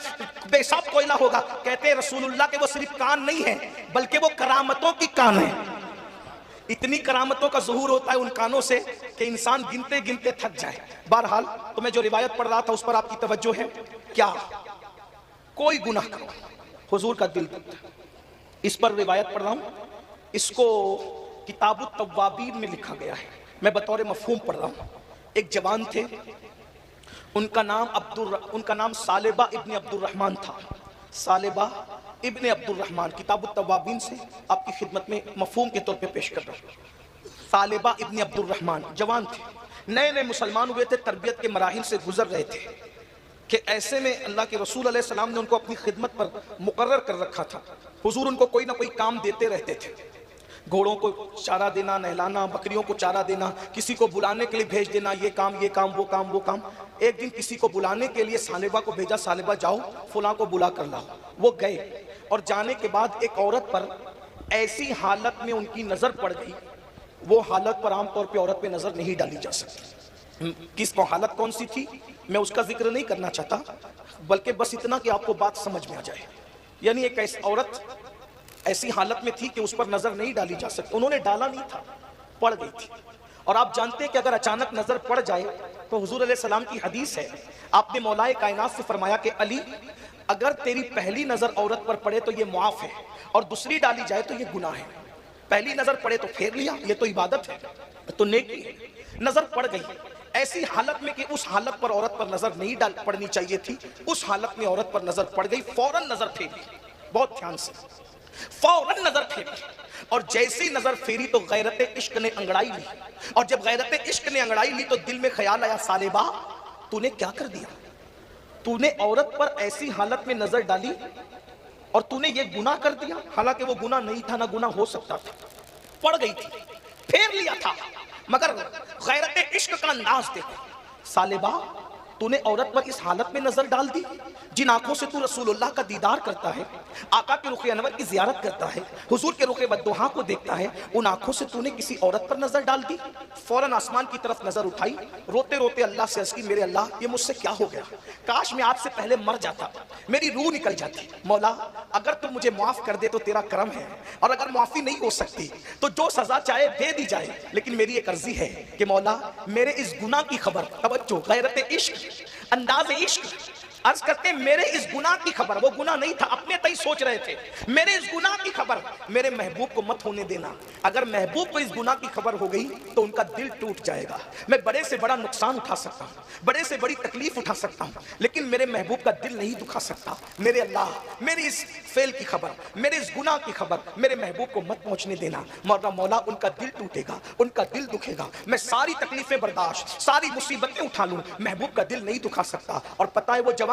بے حساب کوئلہ ہوگا۔ کہتے ہیں رسول اللہ کے وہ صرف کان نہیں ہے بلکہ وہ کرامتوں کی کان ہے۔ اتنی کرامتوں کا ظہور ہوتا ہے ان کانوں سے کہ انسان گنتے گنتے تھک جائے۔ بہرحال تو میں جو روایت پڑھ رہا تھا اس پر آپ کی توجہ ہے کیا؟ کوئی گناہ کرو حضور کا دل دکھتا ہے، اس پر روایت پڑھ رہا ہوں، اس کو کتاب التوابین میں لکھا گیا ہے، میں بطور مفہوم پڑھ رہا ہوں۔ ایک جوان تھے، ان کا نام ثعلبہ ابن عبد الرحمن تھا، ثعلبہ ابن عبد الرحمن، کتاب التوابین سے آپ کی خدمت میں مفہوم کے طور پہ پیش کر رہا ہوں۔ ثعلبہ ابن عبد الرحمن جوان تھے، نئے نئے مسلمان ہوئے تھے، تربیت کے مراحل سے گزر رہے تھے کہ ایسے میں اللہ کے رسول علیہ السلام نے ان کو اپنی خدمت پر مقرر کر رکھا تھا۔ حضور ان کو کوئی نہ کوئی کام دیتے رہتے تھے، گھوڑوں کو چارہ دینا، نہلانا، بکریوں کو چارہ دینا، کسی کو بلانے کے لیے بھیج دینا، یہ کام وہ کام۔ ایک دن کسی کو بلانے کے لیے ثعلبہ کو بھیجا، ثعلبہ جاؤ فلاں کو بلا کر لاؤ۔ وہ گئے اور جانے کے بعد ایک عورت پر ایسی حالت میں ان کی نظر پڑ گئی، وہ حالت پر عام طور پہ عورت پہ نظر نہیں ڈالی جا سکتی۔ کس کو حالت کون سی تھی میں اس کا ذکر نہیں کرنا چاہتا، بلکہ بس اتنا کہ آپ کو بات سمجھ میں آ جائے۔ یعنی ایک ایسی عورت ایسی حالت میں تھی کہ اس پر نظر نہیں ڈالی جا سکتی. انہوں نے ڈالا نہیں تھا, پڑ گئی تھی. اور آپ جانتے ہیں کہ اگر اچانک نظر پڑ جائے تو حضور علیہ السلام کی حدیث ہے, آپ نے مولائے کائنات سے فرمایا کہ علی اگر تیری پہلی نظر عورت پر پڑے تو یہ معاف ہے, اور دوسری ڈالی جائے تو یہ گناہ ہے. پہلی نظر پڑے تو پھیر لیا, یہ تو عبادت ہے, تو نیکی ہے. نظر پڑ گئی ایسی حالت میں کہ اس حالت پر عورت پر نظر نہیں پڑنی چاہیے تھی, اس حالت میں عورت پر نظر پڑ گئی, فوراً نظر پھیری. بہت دھیان سے, فوراً نظر پھیری. اور جیسی نظر پھیری تو غیرت عشق نے انگڑائی لی, اور جب غیرت عشق نے انگڑائی لی تو دل میں خیال آیا, صالبہ تو نے کیا کر دیا, تو نے عورت پر ایسی حالت میں نظر ڈالی اور تو نے یہ گناہ کر دیا. حالانکہ وہ گناہ نہیں تھا, نہ گناہ ہو سکتا تھا, پڑ گئی تھی, پھیر لیا تھا, مگر غیرت عشق کا انداز دیکھو. صالبہ تو نے عورت پر اس حالت میں نظر ڈال دی جن آنکھوں سے تو رسول اللہ کا دیدار کرتا ہے, آقا کے رخ انور کی زیارت کرتا ہے, حضور کے رخ بدوحا کو دیکھتا ہے, ان آنکھوں سے تو نے کسی عورت پر نظر ڈال دی. فوراً آسمان کی طرف نظر اٹھائی, روتے روتے اللہ سے عرض کی, میرے اللہ یہ مجھ سے کیا ہو گیا, کاش میں آپ سے پہلے مر جاتا, میری روح نکل جاتی. مولا اگر تم مجھے معاف کر دے تو تیرا کرم ہے, اور اگر معافی نہیں ہو سکتی تو جو سزا چاہے دے دی جائے, لیکن میری ایک عرضی ہے کہ مولا میرے اس گناہ کی خبر, توجہ, غیرت عشق, انداز عشق, عرض کرتے ہیں میرے اس گناہ کی خبر, وہ گناہ نہیں تھا, اپنے تئی سوچ رہے تھے, میرے اس گناہ کی خبر میرے محبوب کو مت ہونے دینا. اگر محبوب کو اس گناہ کی خبر ہو گئی تو ان کا دل ٹوٹ جائے گا. میں بڑے سے بڑا نقصان اٹھا سکتا ہوں, بڑے سے بڑی تکلیف اٹھا سکتا ہوں, لیکن میرے محبوب کا دل نہیں دکھا سکتا. میرے اللہ میری اس فعل کی خبر, میرے اس گناہ کی خبر میرے محبوب کو مت پہنچنے دینا. مولا ان کا دل ٹوٹے گا, ان کا دل دکھے گا, میں ساری تکلیفیں برداشت, ساری مصیبتیں اٹھا لوں, محبوب کا دل نہیں دکھا سکتا. اور پتہ ہے وہ جوان,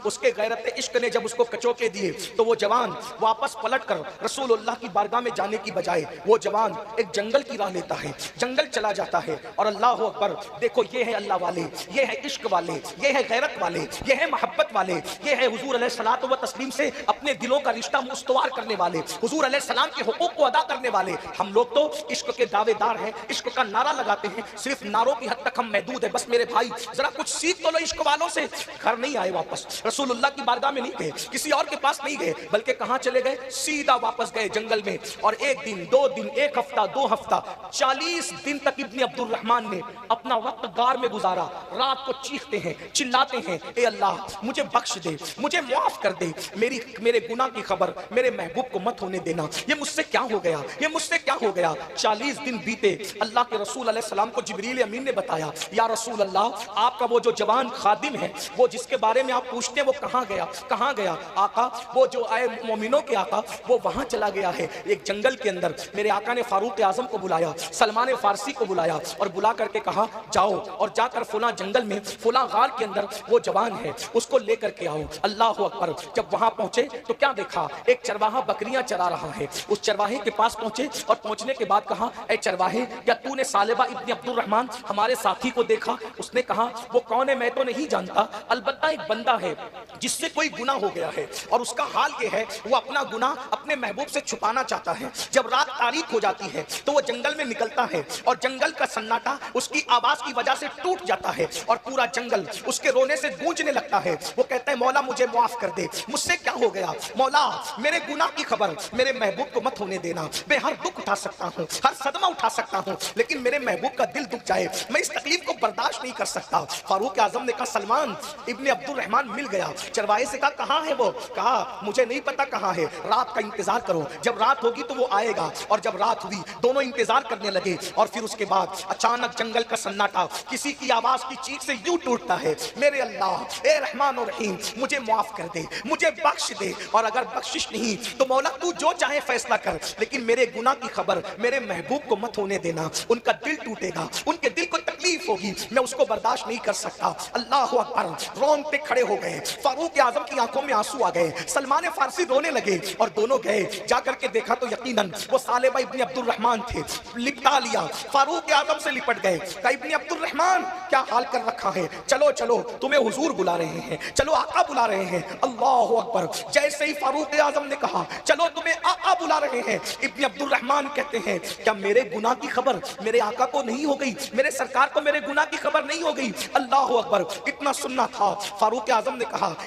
اس کے غیرت عشق نے جب اس کو کچوکے دیے تو وہ جوان واپس پلٹ کر رسول اللہ کی بارگاہ میں جانے کی بجائے وہ جوان ایک جنگل کی راہ لیتا ہے, جنگل چلا جاتا ہے. اور اللہ اکبر, دیکھو یہ ہے اللہ والے, یہ ہے عشق والے, یہ ہے غیرت والے, یہ ہے محبت والے, یہ ہے حضور علیہ الصلوۃ و تسلیم سے اپنے دلوں کا رشتہ مستوار کرنے والے, حضور علیہ السلام کے حقوق کو ادا کرنے والے. ہم لوگ تو عشق کے دعوے دار ہیں, عشق کا نعرہ لگاتے ہیں, صرف نعروں کی حد تک ہم محدود ہیں. بس میرے بھائی ذرا کچھ سیکھ تو لو عشق والوں سے. گھر نہیں آئے واپس, رسول اللہ کی بارگاہ میں نہیں گئے, کسی اور کے پاس نہیں گئے, بلکہ کہاں چلے گئے, سیدھا واپس گئے جنگل میں. اور ایک دن, 2 دن, 1 ہفتہ, 2 ہفتہ, 40 دن تک ابن عبد الرحمن نے اپنا وقت غار میں گزارا. رات کو چیختے ہیں, چلاتے ہیں, اے اللہ مجھے بخش دے, مجھے معاف کر دے, میرے گناہ کی خبر میرے محبوب کو مت ہونے دینا. یہ مجھ سے کیا ہو گیا, یہ مجھ سے کیا ہو گیا. 40 دن بیتے, اللہ کے رسول علیہ السلام کو جبریل امین نے بتایا, یا رسول اللہ آپ کا وہ جو جوان خادم ہے, وہ جس کے بارے میں آپ پوچھتے ہیں, وہ کہاں گیا, کہاں گیا. آقا وہ جو آئے مومنوں کے آقا, وہ وہاں چلا گیا ہے ایک جنگل کے اندر. میرے آقا نے فاروق اعظم کو بلایا, سلمان فارسی کو بلایا, اور بلا کر کے کہا جاؤ اور جا کر فلاں جنگل میں فلاں غار کے اندر وہ جوان ہے, اس کو لے کر کے آؤ. اللہ اکبر. جب وہاں پہنچے تو کیا دیکھا, ایک چرواہا بکریاں چرا رہا ہے. اس چرواہے کے پاس پہنچے, اور پہنچنے کے بعد کہا, اے چرواہے کیا تو نے صالبہ ابن عبد الرحمن ہمارے ساتھی کو دیکھا. اس نے کہا وہ کون ہے, میں تو نہیں جانتا, البتہ ایک بندہ ہے جس سے کوئی گناہ ہو گیا ہے, اور اس کا حال یہ ہے وہ اپنا گناہ اپنے محبوب سے چھپانا چاہتا ہے. جب رات تاریک ہو جاتی ہے تو وہ جنگل میں نکلتا ہے, اور جنگل کا سناٹا اس کی آواز کی وجہ سے ٹوٹ جاتا ہے, اور پورا جنگل اس کے رونے سے گونجنے لگتا ہے. وہ کہتا ہے مولا مجھے معاف کر دے, مجھ سے کیا ہو گیا, مولا میرے گناہ کی خبر میرے محبوب کو مت ہونے دینا. میں ہر دکھ اٹھا سکتا ہوں, ہر صدمہ اٹھا سکتا ہوں, لیکن میرے محبوب کا دل دکھ جائے, میں اس تکلیف کو برداشت نہیں کر سکتا. فاروق اعظم نے کہا سلمان ابن عبد الرحمن مل گیا. چرواہے سے کہا کہاں ہے وہ, کہا مجھے نہیں پتا کہاں ہے, رات کا انتظار کرو, جب رات ہوگی تو وہ آئے گا. اور جب رات ہوئی دونوں انتظار کرنے لگے, اور پھر اس کے بعد اچانک جنگل کا سناٹا کسی کی آواز کی چیخ سے یوں ٹوٹتا ہے, میرے اللہ اے رحمان و رحیم مجھے معاف کر دے, مجھے بخش دے, اور اگر بخشش نہیں تو مولا تو جو چاہے فیصلہ کر, لیکن میرے گناہ کی خبر میرے محبوب کو مت ہونے دینا. ان کا دل ٹوٹے گا, ان کے دل کو تکلیف ہوگی, میں اس کو برداشت نہیں کر سکتا. اللہ اکبر. رونگٹے کھڑے ہو گئے, فاروق اعظم کی آنکھوں میں آنسو آ گئے, سلمان فارسی رونے لگے, اور دونوں گئے. جا کر کے دیکھا تو یقیناً وہ صالبہ ابن عبد الرحمن تھے. لپٹا لیا, فاروق اعظم سے لپٹ گئے. کہا ابن عبد الرحمن کیا حال کر رکھا ہے, چلو چلو تمہیں حضور بلا رہے ہیں, چلو آقا بلا رہے ہیں. اللہ اکبر. جیسے ہی فاروق اعظم نے کہا چلو تمہیں آقا بلا رہے ہیں, ابن عبد الرحمن کہتے ہیں کیا میرے گناہ کی خبر میرے آقا کو نہیں ہو گئی, میرے سرکار کو میرے گناہ کی خبر نہیں ہو گئی. اللہ اکبر. اتنا سننا تھا. فاروق اعظم نے کہا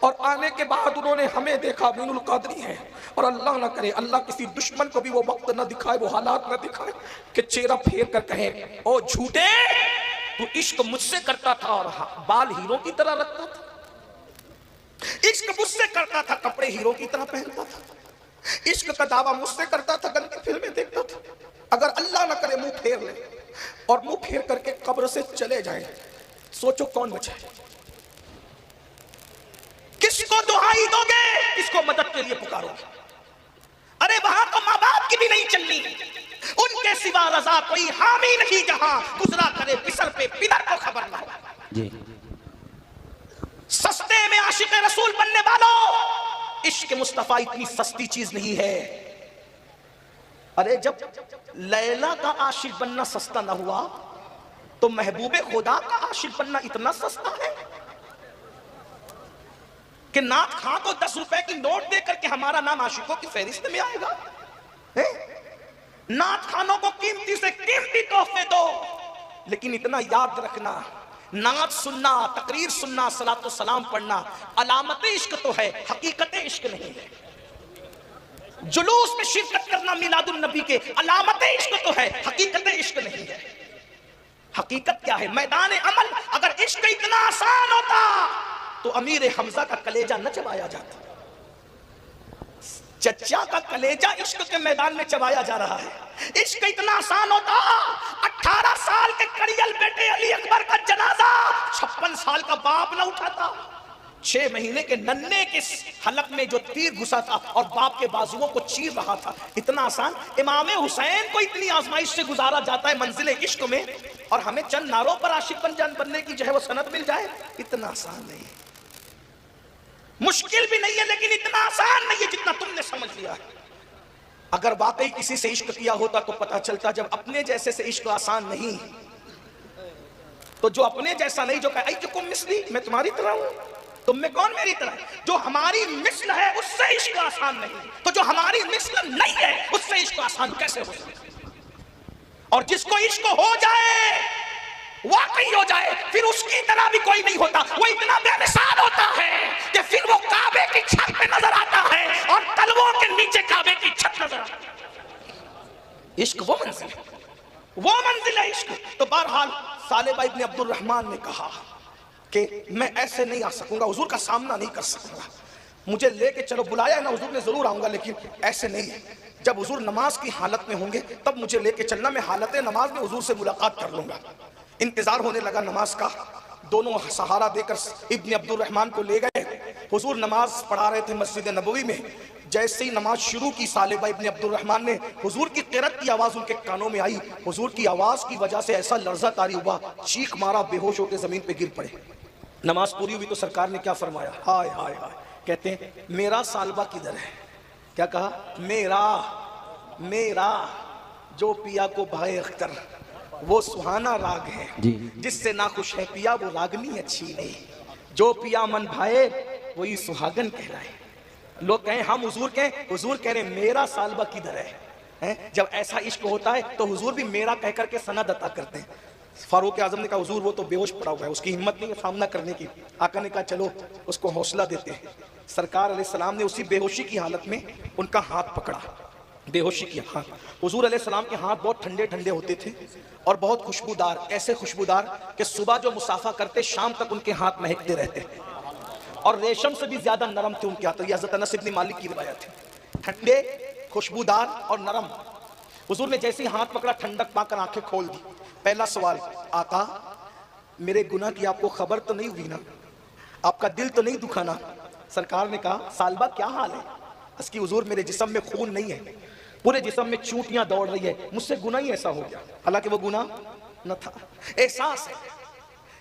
اور آنے کے بعد انہوں نے ہمیں دیکھا مین القادری ہے، اور اللہ نہ کرے اللہ کسی دشمن کو بھی وہ وقت نہ دکھائے، وہ حالات نہ دکھائے کہ چہرہ پھیر کر کہیں او جھوٹے تو عشق مجھ سے کرتا تھا اور بال ہیرو کی طرح رکھتا تھا، عشق مجھ سے کرتا تھا کپڑے ہیرو کی طرح پہنتا تھا، عشق کا دعویٰ مجھ سے کرتا تھا گندی فلمیں دیکھتا تھا۔ اگر اللہ نہ کرے منہ پھیر لے اور منہ پھیر کر کے قبر سے چلے جائیں، سوچو کون بچائے؟ کس کو دعائی دو گے؟ کس کو مدد کے لیے پکارو گے؟ ارے وہاں تو ماں باپ کی بھی نہیں چلنی، ان کے سوا رضا کوئی حامی نہیں، جہاں گزرا کرے پسر پہ پدر کو خبر نہ ہو۔ جی سستے میں عاشق رسول بننے والوں، عشق مصطفیٰ اتنی سستی چیز نہیں ہے۔ ارے جب لیلا کا عاشق بننا سستا نہ ہوا تو محبوب خدا کا عاشق بننا اتنا سستا ہے کہ نعت خاں کو 10 روپے کی نوٹ دے کر کے ہمارا نام عاشقوں کی فہرست میں آئے گا۔ نعت خانوں کو قیمتی سے قیمتی تحفے دو، لیکن اتنا یاد رکھنا نعت سننا، تقریر سننا، صلاۃ و سلام پڑھنا علامت عشق تو ہے، حقیقت عشق نہیں ہے۔ جلوس میں شرکت کرنا میلاد النبی کے علامت عشق تو ہے، حقیقت عشق نہیں ہے۔ حقیقت کیا ہے؟ میدان عمل اگر عشق اتنا آسان ہوتا تو امیر حمزہ کا کلیجہ نہ چبایا جاتا۔ چچا کا کلیجہ عشق کے میدان میں چبایا جا رہا ہے۔ عشق اتنا آسان ہوتا 18 سال کے کڑیل بیٹے علی اکبر کا جنازہ 56 سال کا باپ نہ اٹھاتا، 6 مہینے کے ننھے کے حلق میں جو تیر گھسا تھا اور باپ کے بازوؤں کو چیر رہا تھا، اتنا آسان امام حسین کو اتنی آزمائش سے گزارا جاتا ہے منزل عشق میں، اور ہمیں چند نعروں پر عاشق بننے کی جو ہے وہ سند مل جائے، اتنا آسان نہیں۔ مشکل بھی نہیں ہے لیکن اتنا آسان نہیں ہے جتنا تم نے سمجھ لیا ہے۔ اگر واقعی کسی سے عشق کیا ہوتا تو پتہ چلتا جب اپنے جیسے سے عشق آسان نہیں تو جو اپنے جیسا نہیں، جو کہ ایکم مثلی، میں تمہاری طرح ہوں، تم میں کون میری طرح ہے؟ جو ہماری مثل ہے اس سے عشق آسان نہیں، تو جو ہماری مثل نہیں ہے اس سے عشق آسان کیسے ہو سکتا؟ اور جس کو عشق ہو جائے، واقعی ہو جائے، پھر اس کی طرح بھی کوئی نہیں ہوتا، وہ اتنا بے مثال ہوتا ہے کہ پھر وہ کعبے کی چھت پہ نظر آتا ہے اور تلووں کے نیچے کعبے کی چھت نظر آتا ہے۔ عشق وہ منزل ہے، وہ منزل ہے عشق۔ تو بہرحال ثعلبہ ابن عبد الرحمن نے کہا کہ میں ایسے نہیں آ سکوں گا، حضور کا سامنا نہیں کر سکوں گا، مجھے لے کے چلو، بلایا نا حضور نے ضرور آؤں گا، لیکن ایسے نہیں ہے، جب حضور نماز کی حالت میں ہوں گے تب مجھے لے کے چلنا، میں حالت نماز میں حضور سے ملاقات کر لوں گا۔ انتظار ہونے لگا نماز کا، دونوں سہارا دے کر ابن عبد الرحمن کو لے گئے، حضور نماز پڑھا رہے تھے مسجد نبوی میں، جیسے ہی نماز شروع کی ثعلبہ ابن عبد الرحمن نے، حضور کی قرأت کی آواز ان کے کانوں میں آئی، حضور کی آواز کی وجہ سے ایسا لرزہ طاری ہوا، چیخ مارا، بے ہوش ہو کے زمین پہ گر پڑے۔ نماز پوری ہوئی تو سرکار نے کیا فرمایا؟ ہائے ہائے ہائے، کہتے ہیں میرا ثعلبہ کدھر ہے؟ کیا کہا؟ میرا جو پیا کو بھائے اختر، وہ سہانا راگ ہے جس سے ناخوش ہے پیا، وہ راگنی اچھی نہیں، جو پیا من بھائے وہی سہاگن کہلائے۔ لوگ کہیں ہم حضور کہیں، حضور کہہ رہے میرا ثعلبہ کدھر ہے؟ جب ایسا عشق ہوتا ہے تو حضور بھی میرا کہہ کر کے سند عطا کرتے ہیں۔ فاروق اعظم نے کہا حضور وہ تو بے ہوش پڑا ہوا ہے، اس کی ہمت نہیں ہے سامنا کرنے کی۔ آقا نے کہا چلو اس کو حوصلہ دیتے ہیں۔ سرکار علیہ السلام نے اسی بے ہوشی کی حالت میں ان کا ہاتھ پکڑا، بے ہوشی کی ہاتھ۔ حضور علیہ السلام کے ہاتھ بہت ٹھنڈے ٹھنڈے ہوتے تھے اور بہت خوشبودار، ایسے خوشبودار کہ صبح جو مسافہ کرتے شام تک ان کے ہاتھ مہکتے رہتے، اور ریشم سے بھی زیادہ نرم تھے ان کے ہاتھ۔ یہ حضرت انس بن مالک کی روایت ہے، ٹھنڈے، خوشبودار اور نرم۔ حضور نے جیسے ہی ہاتھ پکڑا ٹھنڈک پا کر آنکھیں کھول دی۔ پہلا سوال، آقا میرے گناہ کی آپ کو خبر تو نہیں ہوئی نا؟ آپ کا دل تو نہیں دکھانا؟ سرکار نے کہا ثعلبہ کیا حال ہے؟ اس کی حضور میرے جسم میں خون نہیں ہے، پورے جسم میں چونٹیاں دوڑ رہی ہے، مجھ سے گناہ ہی ایسا ہو گیا۔ حالانکہ وہ گناہ نہ تھا، احساس ہے،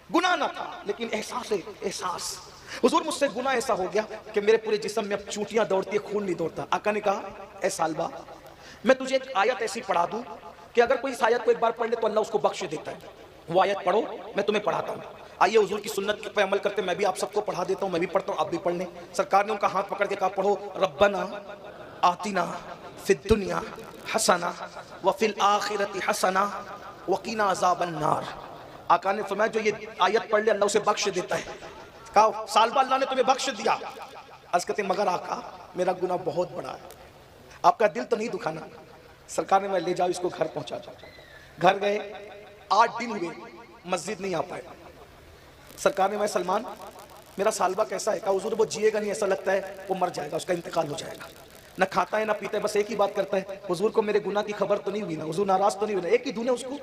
گناہ نہ تھا لیکن احساس ہے، احساس۔ حضور مجھ سے گناہ ایسا ہو گیا کہ میرے پورے جسم میں اب چونٹیاں دوڑتی ہیں، خون نہیں دوڑتا۔ آقا نے کہا اے ثعلبہ میں تجھے ایک آیت ایسی پڑھا دوں کہ اگر کوئی اس آیت کو ایک بار پڑھ لے تو اللہ اس کو بخش دیتا ہے، وہ آیت پڑھو، میں تمہیں پڑھاتا ہوں۔ آئیے حضور کی سنت پہ عمل کرتے، میں بھی آپ سب کو پڑھا دیتا ہوں، میں بھی پڑھتا ہوں، آپ بھی پڑھ لیں۔ سرکار نے ان کا ہاتھ پکڑ کے کہا پڑھو، ربنا آتنا فی الدنیا حسنہ وفی الآخرۃ حسنہ وقنا عذاب النار۔ آقا نے فرمایا جو یہ آیت پڑھ لے اللہ اسے بخش دیتا ہے۔ کہا سالبہ اللہ نے تمہیں بخش دیا. عرض کرتے مگر آقا میرا گناہ بہت بڑا ہے, آپ کا دل تو نہیں دکھانا. سرکار نے میں لے جاؤ اس کو گھر پہنچا جاؤ. گھر گئے, 8 دن ہوئے, مسجد نہیں آ پائے. سرکار نے میں سلمان میرا سالبہ کیسا ہے؟ کہا حضور وہ جیے گا نہیں, ایسا لگتا ہے وہ مر جائے گا, اس کا انتقال ہو جائے گا. نہ کھاتا ہے نہ پیتا ہے, بس ایک ہی بات کرتا ہے, حضور کو میرے گناہ کی خبر تو نہیں ہوئی نا, حضور ناراض تو نہیں ہوئی نا, ایک ہی دن ہے اس کو.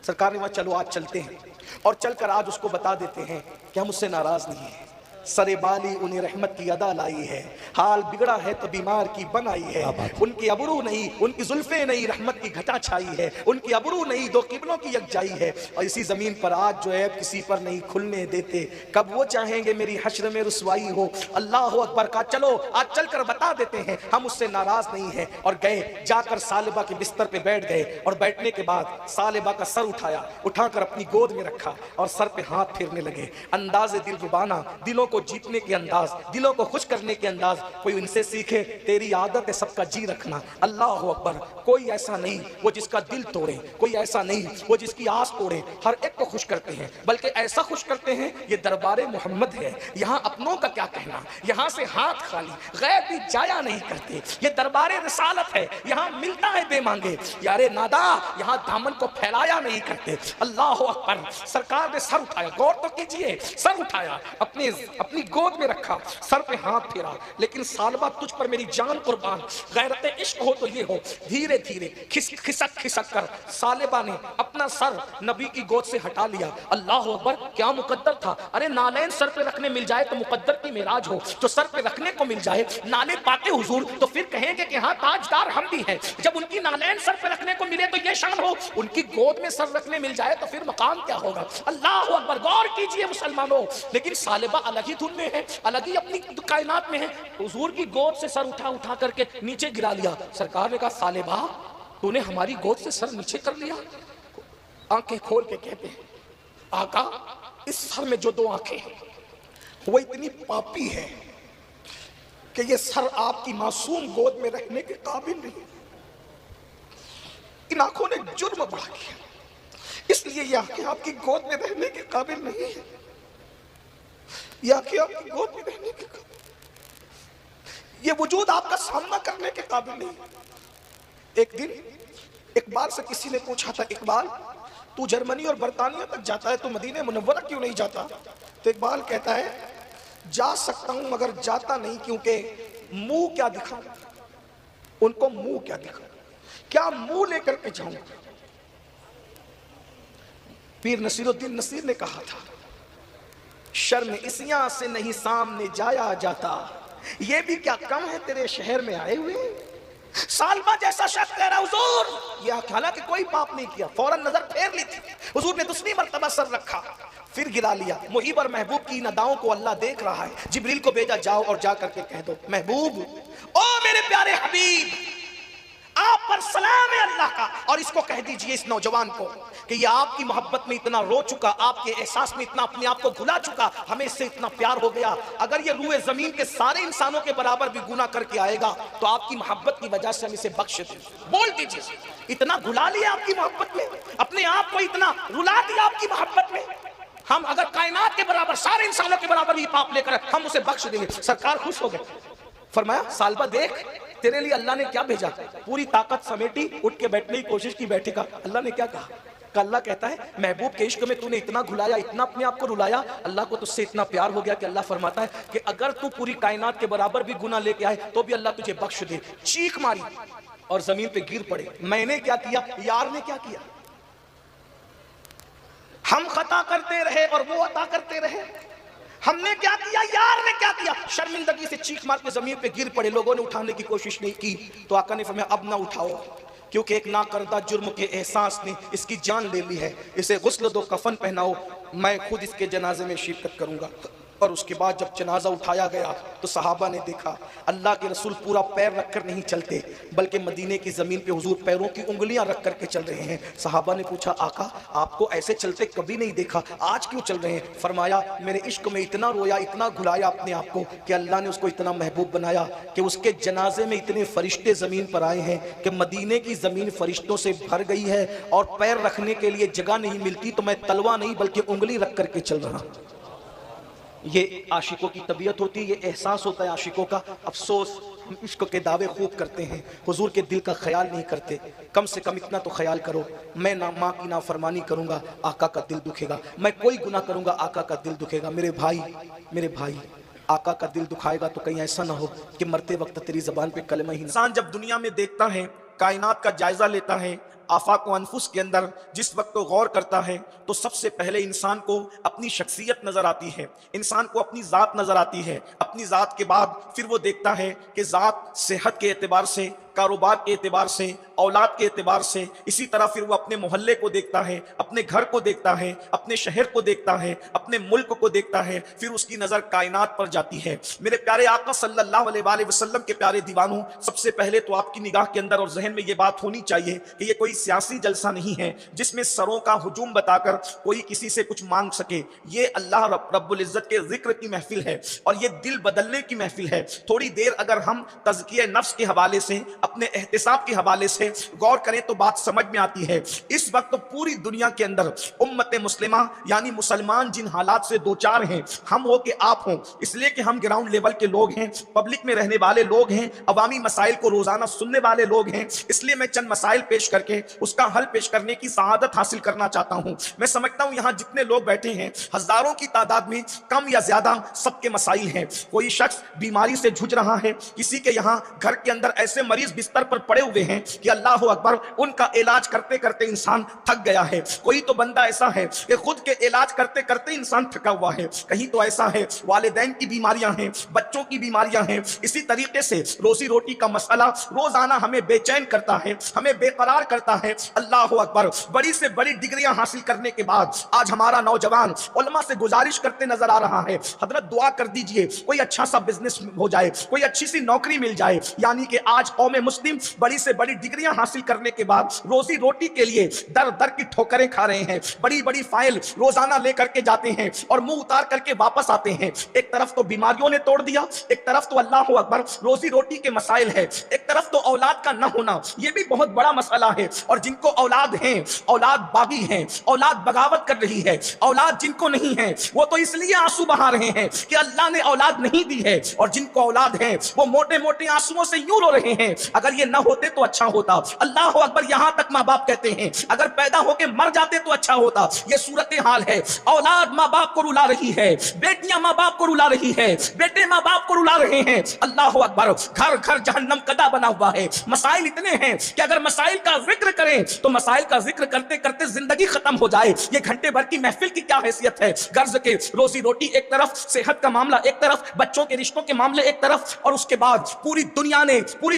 سرکار نے وہاں چلو آج چلتے ہیں, اور چل کر آج اس کو بتا دیتے ہیں کہ ہم اس سے ناراض نہیں ہیں. سر بالی انہیں رحمت کی ادا لائی ہے, حال بگڑا ہے تو بیمار کی بن آئی ہے. ان کی ابرو نہیں, ان کی زلفیں نہیں, رحمت کی گھٹا چھائی ہے. ان کی ابرو نہیں, 2 قبلوں کی یکجائی ہے. اور اسی زمین پر آج جو ہے کسی پر نہیں کھلنے دیتے. کب وہ چاہیں گے میری حشر میں رسوائی ہو. اللہ اکبر. کا چلو آج چل کر بتا دیتے ہیں ہم اس سے ناراض نہیں ہیں. اور گئے, جا کر سالبہ کے بستر پہ بیٹھ گئے, اور بیٹھنے کے بعد سالبہ کا سر اٹھایا, اٹھا کر اپنی گود میں رکھا, اور سر پہ ہاتھ پھیرنے لگے. انداز دل ربانہ, دلوں کو جیتنے کے انداز, دلوں کو خوش کرنے کے انداز. کوئی ان سے سیکھے, تیری عادت ہے سب کا جی رکھنا. اللہ اکبر. کوئی ایسا نہیں وہ جس کا دل توڑے, کوئی ایسا نہیں وہ جس کی آس توڑے. ہر ایک کو خوش کرتے ہیں, بلکہ ایسا خوش کرتے ہیں یہ دربار محمد ہے. یہاں اپنوں کا کیا کہنا, یہاں سے ہاتھ خالی, غیر بھی جایا نہیں کرتے. یہ دربار رسالت ہے, یہاں ملتا ہے بے مانگے. یارے نادا, یہاں دامن کو پھیلایا نہیں کرتے. اللہ اکبر. سرکار نے سر اٹھایا, غور تو کیجئے, سر اٹھایا, اپنی گود میں رکھا, سر پہ ہاتھ پھیرا. لیکن سالبہ تجھ پر میری جان قربان, غیرت عشق ہو تو یہ ہو. دھیرے دھیرے کھسک کھسک کر سالبہ نے اپنا سر نبی کی گود سے ہٹا لیا. اللہ اکبر. کیا مقدر تھا. ارے نالین سر پہ رکھنے مل جائے تو مقدر کی معراج ہو. جو سر پہ رکھنے کو مل جائے نالے پاتے حضور تو پھر کہیں گے کہ ہاں تاجدار ہم بھی ہیں. جب ان کی نالین سر پہ رکھنے کو ملے تو یہ شان ہو, ان کی گود میں سر رکھنے مل جائے تو پھر مقام کیا ہوگا. اللہ اکبر. غور کیجئے مسلمانوں. لیکن سالبہ الگ ہی دھن میں ہے, الگ ہی اپنی کائنات میں ہے. حضور کی گود سے سر اٹھا کر کے نیچے گرا لیا. سرکار نے کہا سالبہ تو نے ہماری گود سے سر نیچے کر لیا. آنکھیں کھول کے کہتے ہیں آقا اس سر میں جو 2 آنکھیں ہیں وہ اتنی پاپی ہے کہ یہ سر آپ کی معصوم گود میں رکھنے کے قابل نہیں. ان آنکھوں نے جرم بڑھا کیا, اس لیے یہ آنکھیں آپ کی گود میں رہنے کے قابل نہیں ہے. یہ آنکھیں آپ کی گود میں رہنے کے قابل, یہ وجود آپ کا سامنا کرنے کے قابل نہیں. ایک دن اقبال سے کسی نے پوچھا تھا, اقبال تو جرمنی اور برطانیہ تک جاتا ہے تو مدینہ منورہ کیوں نہیں جاتا؟ تو اقبال کہتا ہے جا سکتا ہوں مگر جاتا نہیں, کیونکہ منہ کیا دکھاؤں ان کو, منہ کیا دکھاؤں, کیا منہ لے کر کے جاؤں. پیر نصیر الدین نصیر نے کہا تھا شرم اسیاں سے نہیں سامنے جایا جاتا, یہ بھی کیا کم ہے تیرے شہر میں آئے ہوئے. سالبہ جیسا شخص کہہ رہا حضور, یہ حالانکہ کوئی پاپ نہیں کیا, فوراً نظر پھیر لی تھی. حضور نے 2 مرتبہ سر رکھا, پھر گرا لیا. محب اور محبوب کی نداؤں کو اللہ دیکھ رہا ہے. جبریل کو بھیجا, جاؤ اور جا کر کے کہہ دو محبوب, او میرے پیارے حبیب, آپ پر سلام ہے اللہ کا, اور اس کو کہہ دیجئے اس نوجوان کو کہ یہ آپ کی محبت میں اتنا رو چکا, آپ کے احساس میں اتنا اپنے آپ کو بھلا چکا, ہمیں اس سے اتنا پیار ہو گیا. اگر یہ روئے زمین کے سارے انسانوں کے برابر بھی گناہ کر کے آئے گا تو آپ کی محبت کی وجہ سے ہم اسے بخش دیں. بول دیجئے, اتنا گھلا لیا آپ کی محبت میں, اپنے آپ کو اتنا رلا دیا آپ کی محبت میں. ہم اگر کائنات کے برابر, سارے انسانوں کے برابر بھی پاپ لے کر ہم اسے بخش دیں گے. سرکار خوش ہو گئے. فرمایا سالبہ دیکھ تیرے لیے اللہ نے کیا بھیجا. پوری طاقت سمیٹی, اٹھ کے بیٹھنے کی کوشش کی, بیٹھے کا. اللہ نے کیا کہا, کہ اللہ کہتا ہے محبوب کے عشق میں تو نے اتنا گھلایا, اتنا اپنے آپ کو رلایا, اللہ کو تجھ سے اتنا پیار ہو گیا کہ اللہ فرماتا ہے کہ اگر تو پوری کائنات کے برابر بھی گناہ لے کے آئے تو بھی اللہ تجھے بخش دے. چیخ ماری اور زمین پہ گر پڑے. میں نے کیا کیا, یار نے کیا کیا. ہم خطا کرتے رہے اور وہ عطا کرتے رہے. ہم نے کیا کیا, یار نے کیا کیا. شرمندگی سے چیخ مار کے زمین پہ گر پڑے. لوگوں نے اٹھانے کی کوشش نہیں کی تو آقا نے فرمایا اب نہ اٹھاؤ, کیونکہ ایک ناکردہ جرم کے احساس نے اس کی جان لے لی ہے. اسے غسل دو, کفن پہناؤ, میں خود اس کے جنازے میں شرکت کروں گا. اور اس کے بعد جب جنازہ اٹھایا گیا تو صحابہ نے دیکھا اللہ کے رسول پورا پیر رکھ کر نہیں چلتے, بلکہ مدینے کی زمین پہ حضور پیروں کی انگلیاں رکھ کر کے چل رہے ہیں. صحابہ نے پوچھا آقا آپ کو ایسے چلتے کبھی نہیں دیکھا, آج کیوں چل رہے ہیں؟ فرمایا میرے عشق میں اتنا رویا, اتنا گھلایا اپنے آپ کو کہ اللہ نے اس کو اتنا محبوب بنایا کہ اس کے جنازے میں اتنے فرشتے زمین پر آئے ہیں کہ مدینے کی زمین فرشتوں سے بھر گئی ہے, اور پیر رکھنے کے لیے جگہ نہیں ملتی تو میں تلوا نہیں بلکہ انگلی رکھ کر کے چل رہا. یہ عاشقوں کی طبیعت ہوتی ہے، یہ احساس ہوتا ہے عاشقوں کا. افسوس ہم عشق کے دعوے خوب کرتے ہیں، حضور کے دل کا خیال نہیں کرتے. کم سے کم اتنا تو خیال کرو، میں نہ ماں کی نافرمانی کروں گا آقا کا دل دکھے گا، میں کوئی گناہ کروں گا آقا کا دل دکھے گا. میرے بھائی آقا کا دل دکھائے گا تو کہیں ایسا نہ ہو کہ مرتے وقت تیری زبان پہ کلمہ ہی نہ. انسان جب دنیا میں دیکھتا ہے، کائنات کا جائزہ لیتا ہے، آفاق و انفس کے اندر جس وقت غور کرتا ہے تو سب سے پہلے انسان کو اپنی شخصیت نظر آتی ہے، انسان کو اپنی ذات نظر آتی ہے. اپنی ذات کے بعد پھر وہ دیکھتا ہے کہ ذات صحت کے اعتبار سے، کاروبار کے اعتبار سے، اولاد کے اعتبار سے، اسی طرح پھر وہ اپنے محلے کو دیکھتا ہے، اپنے گھر کو دیکھتا ہے، اپنے شہر کو دیکھتا ہے، اپنے ملک کو دیکھتا ہے، پھر اس کی نظر کائنات پر جاتی ہے. میرے پیارے آقا صلی اللہ علیہ وآلہ وسلم کے پیارے دیوانوں، سب سے پہلے تو آپ کی نگاہ کے اندر اور ذہن میں یہ بات ہونی چاہیے کہ یہ کوئی سیاسی جلسہ نہیں ہے جس میں سروں کا ہجوم بتا کر کوئی کسی سے کچھ مانگ سکے. یہ اللہ رب العزت کے ذکر کی محفل ہے اور یہ دل بدلنے کی محفل ہے. تھوڑی دیر اگر ہم تزکیہ نفس کے حوالے سے، اپنے احتساب کے حوالے سے غور کریں تو بات سمجھ میں آتی ہے. اس وقت پوری دنیا کے اندر امت مسلمہ یعنی مسلمان جن حالات سے دوچار ہیں، ہم ہو کہ آپ ہوں، اس لیے کہ ہم گراؤنڈ لیول کے لوگ ہیں، پبلک میں رہنے والے لوگ ہیں، عوامی مسائل کو روزانہ سننے والے لوگ ہیں. اس لیے میں چند مسائل پیش کر کے اس کا حل پیش کرنے کی سعادت حاصل کرنا چاہتا ہوں. میں سمجھتا ہوں یہاں جتنے لوگ بیٹھے ہیں ہزاروں کی تعداد میں کم یا زیادہ سب کے مسائل ہیں. کوئی شخص بیماری سے جھج رہا ہے، کسی کے یہاں گھر کے اندر ایسے مریض بستر پر پڑے ہوئے ہیں کہ اللہ اکبر ان کا علاج کرتے کرتے انسان تھک گیا ہے. کوئی تو بندہ ایسا ہے کہ خود کے علاج کرتے کرتے انسان تھکا ہوا ہے. کہیں تو ایسا ہے والدین کی بیماریاں ہیں، بچوں کی بیماریاں ہیں. اسی طریقے سے روزی روٹی کا مسئلہ روزانہ ہمیں بے چین کرتا ہے، ہمیں بے قرار کرتا ہے. اللہ اکبر، بڑی سے بڑی ڈگریاں حاصل کرنے کے بعد آج ہمارا نوجوان علماء سے گزارش کرتے نظر آ رہا ہے، حضرت دعا کر دیجئے کوئی اچھا سا بزنس ہو جائے، کوئی اچھی سی نوکری مل جائے. یعنی کہ آج قوم مسلم بڑی سے بڑی ڈگریاں حاصل کرنے کے بعد روزی روٹی کے لیے در در کی ٹھوکریں کھا رہے ہیں. بڑی بڑی فائل روزانہ لے کر کے جاتے ہیں اور منہ اتار کر کے واپس آتے ہیں. ایک طرف تو بیماریوں نے توڑ دیا، ایک طرف تو اللہ اکبر روزی روٹی کے مسائل ہے، ایک طرف تو اولاد کا نہ ہونا، یہ بھی بہت بڑا مسئلہ ہے. اور جن کو اولاد ہیں، اولاد باغی ہیں، اولاد بغاوت کر رہی ہے. اولاد جن کو نہیں ہے وہ تو اس لیے آنسو بہا رہے ہیں کہ اللہ نے اولاد نہیں دی ہے، اور جن کو اولاد ہے وہ موٹے موٹے آنسوؤں سے یوں رو رہے ہیں اگر یہ نہ ہوتے تو اچھا ہوتا. اللہ اکبر، یہاں تک ماں باپ کہتے ہیں اگر پیدا ہو کے مر جاتے تو اچھا ہوتا. یہ صورتحال ہے. اولاد ماں باپ کو رلا رہی ہے، بیٹیاں ماں باپ کو رلا رہی ہے، بیٹے ماں باپ کو رلا رہے ہیں. اللہ اکبر، گھر گھر جہنم قدا بنا ہوا ہے. مسائل اتنے ہیں کہ اگر مسائل کا ذکر کریں تو مسائل کا ذکر کرتے کرتے زندگی ختم ہو جائے. یہ گھنٹے بھر کی محفل کی کیا حیثیت ہے؟ غرض کے روزی روٹی ایک طرف، صحت کا معاملہ ایک طرف، بچوں کے رشتوں کے معاملے ایک طرف، اور اس کے بعد پوری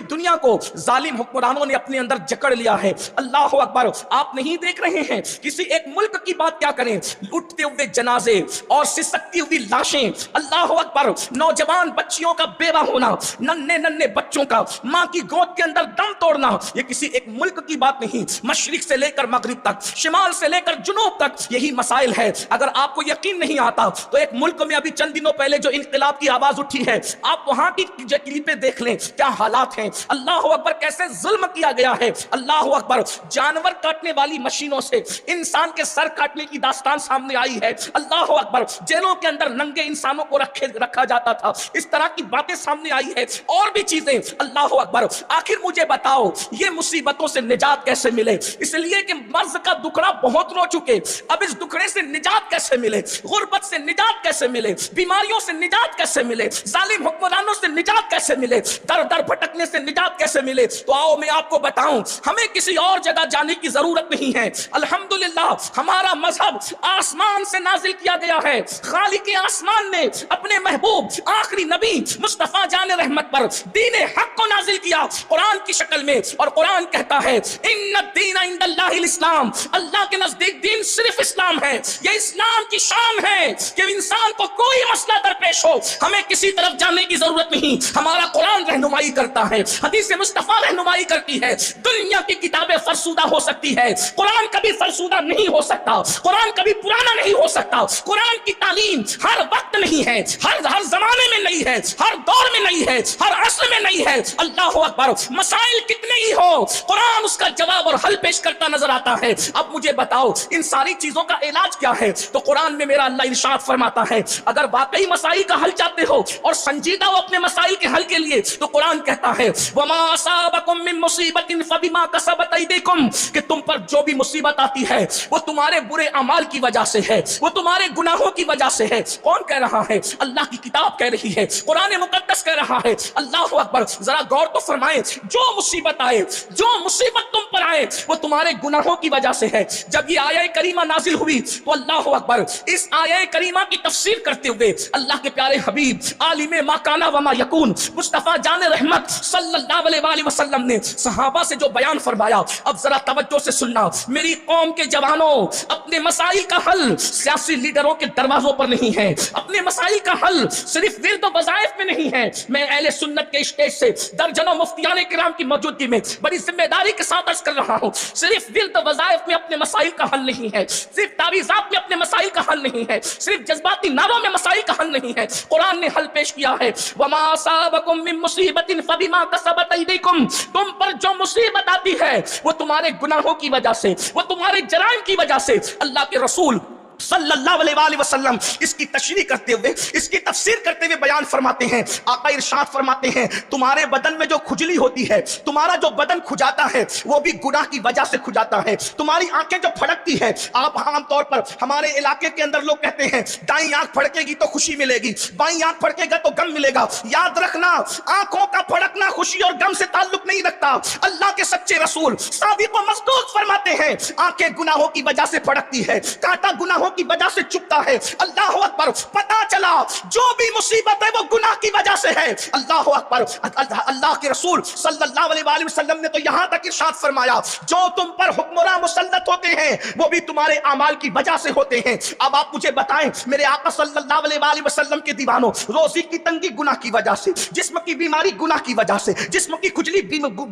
دنیا کو ظالم حکمرانوں نے اپنے اندر جکڑ لیا ہے. اللہ اکبر، آپ نہیں دیکھ رہے ہیں کسی ایک ملک کی بات کیا کریں، اٹھتے ہوئے جنازے اور سسکتی ہوئی لاشیں. اللہ اکبر، نوجوان بچیوں کا بیوہ ہونا، ننھے بچوں کا ماں کی گود کے اندر دم توڑنا، یہ کسی ایک ملک کی بات نہیں. مشرق سے لے کر مغرب تک، شمال سے لے کر جنوب تک یہی مسائل ہے. اگر آپ کو یقین نہیں آتا تو ایک ملک میں ابھی چند دنوں پہلے جو انقلاب کی آواز اٹھی ہے، آپ وہاں کی کلپیں دیکھ لیں، کیا حالات ہیں. اللہ اکبر، کیسے ظلم کیا گیا ہے. اللہ اکبر، جانور کاٹنے والی مشینوں سے انسان کے سر کاٹنے کی داستان سامنے آئی ہے. اللہ اکبر، جیلوں کے اندر ننگے انسانوں کو رکھا جاتا تھا. اس طرح کی باتیں سامنے آئی ہے، اور بھی چیزیں. اللہ اکبر، آخر مجھے بتاؤ یہ مصیبتوں سے نجات کیسے ملے؟ اس لیے کہ مرض کا دکڑا بہت رو چکے، اب اس دکڑے سے نجات کیسے ملے؟ غربت سے نجات کیسے ملے؟ بیماریوں سے نجات کیسے ملے؟ ظالم حکمرانوں سے نجات کیسے ملے؟ در در بھٹکنے سے نجات کیسے ملے؟ تو آؤ میں آپ کو بتاؤں، ہمیں کسی اور جگہ جانے کی ضرورت نہیں ہے. الحمدللہ ہمارا مذہب آسمان سے نازل کیا گیا ہے. خالق آسمان نے اپنے محبوب آخری نبی مصطفیٰ جان رحمت پر دین حق کو نازل کیا قرآن کی شکل میں، اور قرآن کہتا ہے ان الدین عند اللہ الاسلام، اللہ کے نزدیک دین صرف اسلام ہے. یہ اسلام کی شان ہے کہ انسان کو کوئی مسئلہ درپیش ہو ہمیں کسی طرف جانے کی ضرورت نہیں. ہمارا قرآن رہنمائی کرتا ہے، حدیث مصطفیٰ رہنمائی کرتی ہے. دنیا کی کتابیں فرسودہ ہو سکتی ہے، قرآن کبھی فرسودہ نہیں ہو سکتا، قرآن کبھی پرانا نہیں ہو سکتا. قرآن کی تعلیم ہر وقت نہیں ہے، ہر زمانے میں نہیں ہے، ہر دور میں نہیں ہے، ہر عصر میں نہیں ہے. اللہ اکبر، مسائل کتنے ہی ہو قرآن اس کا جواب اور حل پیش کرتا نظر آتا ہے۔ اب مجھے بتاؤ ان ساری چیزوں کا علاج کیا ہے؟ تو قرآن میں میرا اللہ ارشاد فرماتا ہے اگر واقعی مسائل کا حل چاہتے ہو اور سنجیدہ ہو اپنے مسائل کے حل کے لیے، تو قرآن کہتا ہے وما اصابکم من مصیبت فبما کسبت ایدیکم، کہ تم پر جو بھی مصیبت آتی ہے وہ تمہارے برے اعمال کی وجہ سے ہے، وہ تمہارے گناہوں کی وجہ سے ہے۔ کون کہہ رہا ہے؟ اللہ کی کتاب کہہ رہی ہے، قرآن مقدس کہہ رہا ہے۔ اللہ اکبر، ذرا غور تو فرمائیں، جو مصیبت آئے، جو مصیبت تم پر آئے وہ تمہارے گناہوں کی وجہ سے ہے۔ جب یہ آیہ کریمہ نازل ہوئی تو اللہ اکبر، اس آیہ کریمہ کی تفسیر کرتے ہوئے اللہ کے پیارے حبیب عالم ما کان و ما یکون مصطفیٰ جان رحمت صلی اللہ علیہ وآلہ وسلم نے صحابہ سے جو بیان فرمایا، اب ذرا توجہ سے سننا۔ میری قوم کے جوانوں، اپنے مسائل کا حل سیاسی لیڈروں کے دروازوں پر نہیں ہے، اپنے مسائل کا حل صرف ورد و وظائف میں نہیں ہے۔ میں اہل سنت کے اسٹیج سے درجنوں مفتیان کرام کی موجودگی میں بڑی ذمہ داری کے ساتھ عرض کر رہا ہوں، صرف ورد و وظائف میں اپنے مسائل کا حل نہیں ہے، صرف تعویذات میں اپنے مسائل کا حل نہیں ہے، صرف جذباتی نعروں میں مسائل کا حل نہیں ہے۔ قرآن نے حل پیش کیا ہے وما اصابکم من مصیبت فبما کسبت ایدیکم، تم پر جو مصیبت آتی ہے وہ تمہارے گناہوں کی وجہ سے، وہ تمہارے جرائم کی وجہ سے۔ اللہ کے رسول صلی اللہ علیہ وآلہ وسلم اس کی تشریح کرتے ہوئے، اس کی تفسیر کرتے ہوئے بیان فرماتے ہیں، آقا ارشاد فرماتے ہیں تمہارے بدن میں جو کھجلی ہوتی ہے، تمہارا جو بدن کھجاتا ہے وہ بھی گناہ کی وجہ سے کھجاتا ہے۔ تمہاری آنکھیں جو پھڑکتی ہے، آپ عام طور پر ہمارے علاقے کے اندر لوگ کہتے ہیں دائیں آنکھ پھڑکے گی تو خوشی ملے گی، بائیں آنکھ پھڑکے گا تو غم ملے گا۔ یاد رکھنا، آنکھوں کا پھڑکنا خوشی اور غم سے تعلق نہیں رکھتا۔ اللہ کے سچے رسول صادق و مصدوق فرماتے ہیں آنکھیں گناہوں کی وجہ سے پھڑکتی ہے، کانٹا گناہوں کی وجہ سے چپتا ہے۔ اللہ اکبر، پتا چلا جو بھی مصیبت ہے وہ گناہ کی وجہ سے ہے۔ اللہ اکبر، اللہ کے رسول صلی اللہ علیہ وآلہ وسلم نے تو یہاں تک ارشاد فرمایا جو تم پر حکمراں مسلط ہوتے ہیں وہ بھی تمہارے اعمال کی وجہ سے ہوتے ہیں۔ اب آپ مجھے بتائیں میرے آقا صلی اللہ علیہ وآلہ وسلم کے دیوانوں، روزی کی تنگی گناہ کی وجہ سے، جسم کی بیماری گناہ کی وجہ سے، جسم کی کھجلی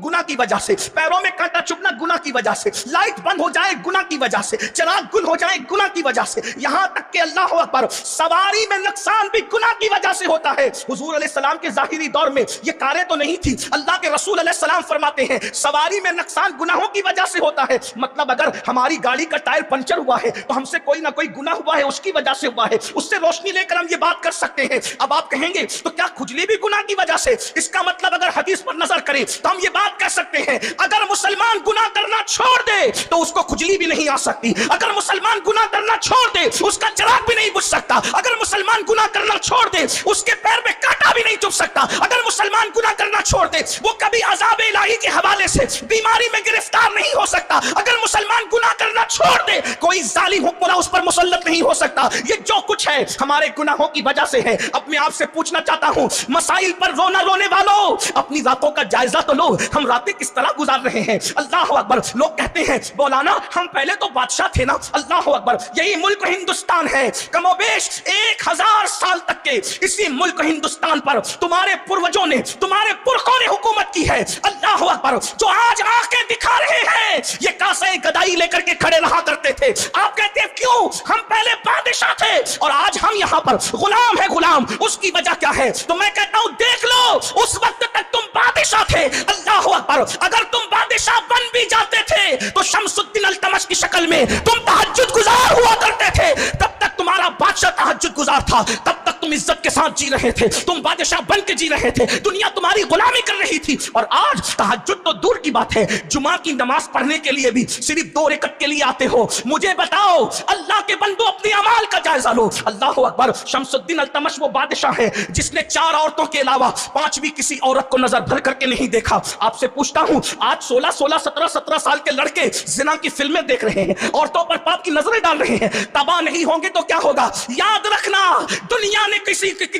گناہ کی وجہ سے، پیروں میں کانٹا چبھنا گناہ کی وجہ سے، لائٹ بند ہو جائے گناہ کی وجہ سے، چراغ گل ہو جائے گناہ کی وجہ سے، یہاں تک کہ اللہ اکبر سواری میں نقصان بھی گناہ کی وجہ سے ہوتا ہے۔ حضور علیہ السلام کے ظاہری دور میں یہ کاریں تو نہیں تھی، اللہ کے رسول علیہ السلام فرماتے ہیں سواری میں نقصان گناہوں کی وجہ سے ہوتا ہے۔ مطلب اگر ہماری گاڑی کا ٹائر پنچر ہوا ہے تو ہم سے کوئی نہ کوئی گناہ ہوا ہے، اس کی وجہ سے ہوا ہے، اس سے روشنی لے کر ہم یہ بات کر سکتے ہیں۔ اب آپ کہیں گے تو کیا کھجلی بھی گناہ کی وجہ سے؟ اس کا مطلب اگر حدیث پر نظر کریں تو ہم یہ بات کر سکتے ہیں اگر مسلمان گناہ کرنا چھوڑ دے تو اس کو کھجلی بھی نہیں آ سکتی، اگر مسلمان گناہ کرنا چھوڑ دے اس کا چراغ بھی نہیں بجھ سکتا، اگر مسلمان گناہ کرنا چھوڑ دے اس کے پیر میں کانٹا بھی نہیں چبھ سکتا، اگر مسلمان گناہ کرنا چھوڑ دے وہ کبھی عذاب الہی کے حوالے سے بیماری میں گرفتار نہیں ہو سکتا، اگر مسلمان گناہ کرنا چھوڑ دے کوئی ظالم حکمراں اس پر مسلط نہیں ہو سکتا۔ یہ جو کچھ ہے ہمارے گناہوں کی وجہ سے ہے۔ اب میں آپ سے پوچھنا چاہتا ہوں مسائل پر رونا رونے والوں اپنی راتوں کا جائزہ تو لو، ہم راتیں کس طرح گزار رہے ہیں۔ اللہ اکبر، لوگ کہتے ہیں مولانا ہم پہلے تو بادشاہ تھے نا۔ اللہ اکبر، یہی ملک ہندوستان ہے، کم و بیش 1000 سال تک کے اسی ملک ہندوستان پر تمہارے پروجوں نے، تمہارے پرخوں نے حکومت کی ہے۔ اللہ اکبر، جو آج آنکھیں دکھا رہے ہیں یہ کاسے گدائی لے کر کے کھڑے رہا کرتے تھے۔ آپ کہتے ہیں کیوں؟ ہم پہلے بادشاہ تھے اور آج ہم یہاں پر غلام ہے۔ غلام اس کی وجہ کیا ہے؟ تو میں کہتا ہوں دیکھ لو، اس وقت تک تم بادشاہ تھے۔ اللہ اکبر، اگر تم بادشاہ بن بھی جاتے تھے تو شمس الدین التمش کی شکل میں تم تہجد گزار ہوا کرتے تھے، تب تک تمہارا بادشاہ تہجد گزار تھا، تب تک تم عزت کے ساتھ جی رہے تھے، تم بادشاہ بن کے جی رہے تھے، دنیا تمہاری غلامی کر رہی تھی۔ اور آج تہجد تو دور کی بات ہے، جمعہ کی نماز پڑھنے کے لیے بھی صرف 2 رکعت کے لیے آتے ہو۔ مجھے بتاؤ اللہ کے بندو اپنے اعمال کا جائزہ لو۔ اللہ اکبر، شمس الدین التمش وہ بادشاہ ہے جس نے 4 عورتوں کے علاوہ 5 کسی عورت کو نظر بھر کر کے نہیں دیکھا۔ آپ سے پوچھتا ہوں آج 16 17 سال کے لڑکے زنا کی فلمیں دیکھ رہے ہیں، عورتوں پر پاپ کی نظریں ڈال رہے ہیں، تباہ نہیں ہوں گے تو کیا ہوگا؟ یاد رکھنا دنیا نے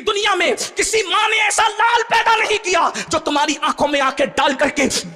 دنیا میں کسی ماں نے ایسا لال پیدا نہیں کیا جو تمہاری آنکھوں میں آنکھیں ڈال کر کے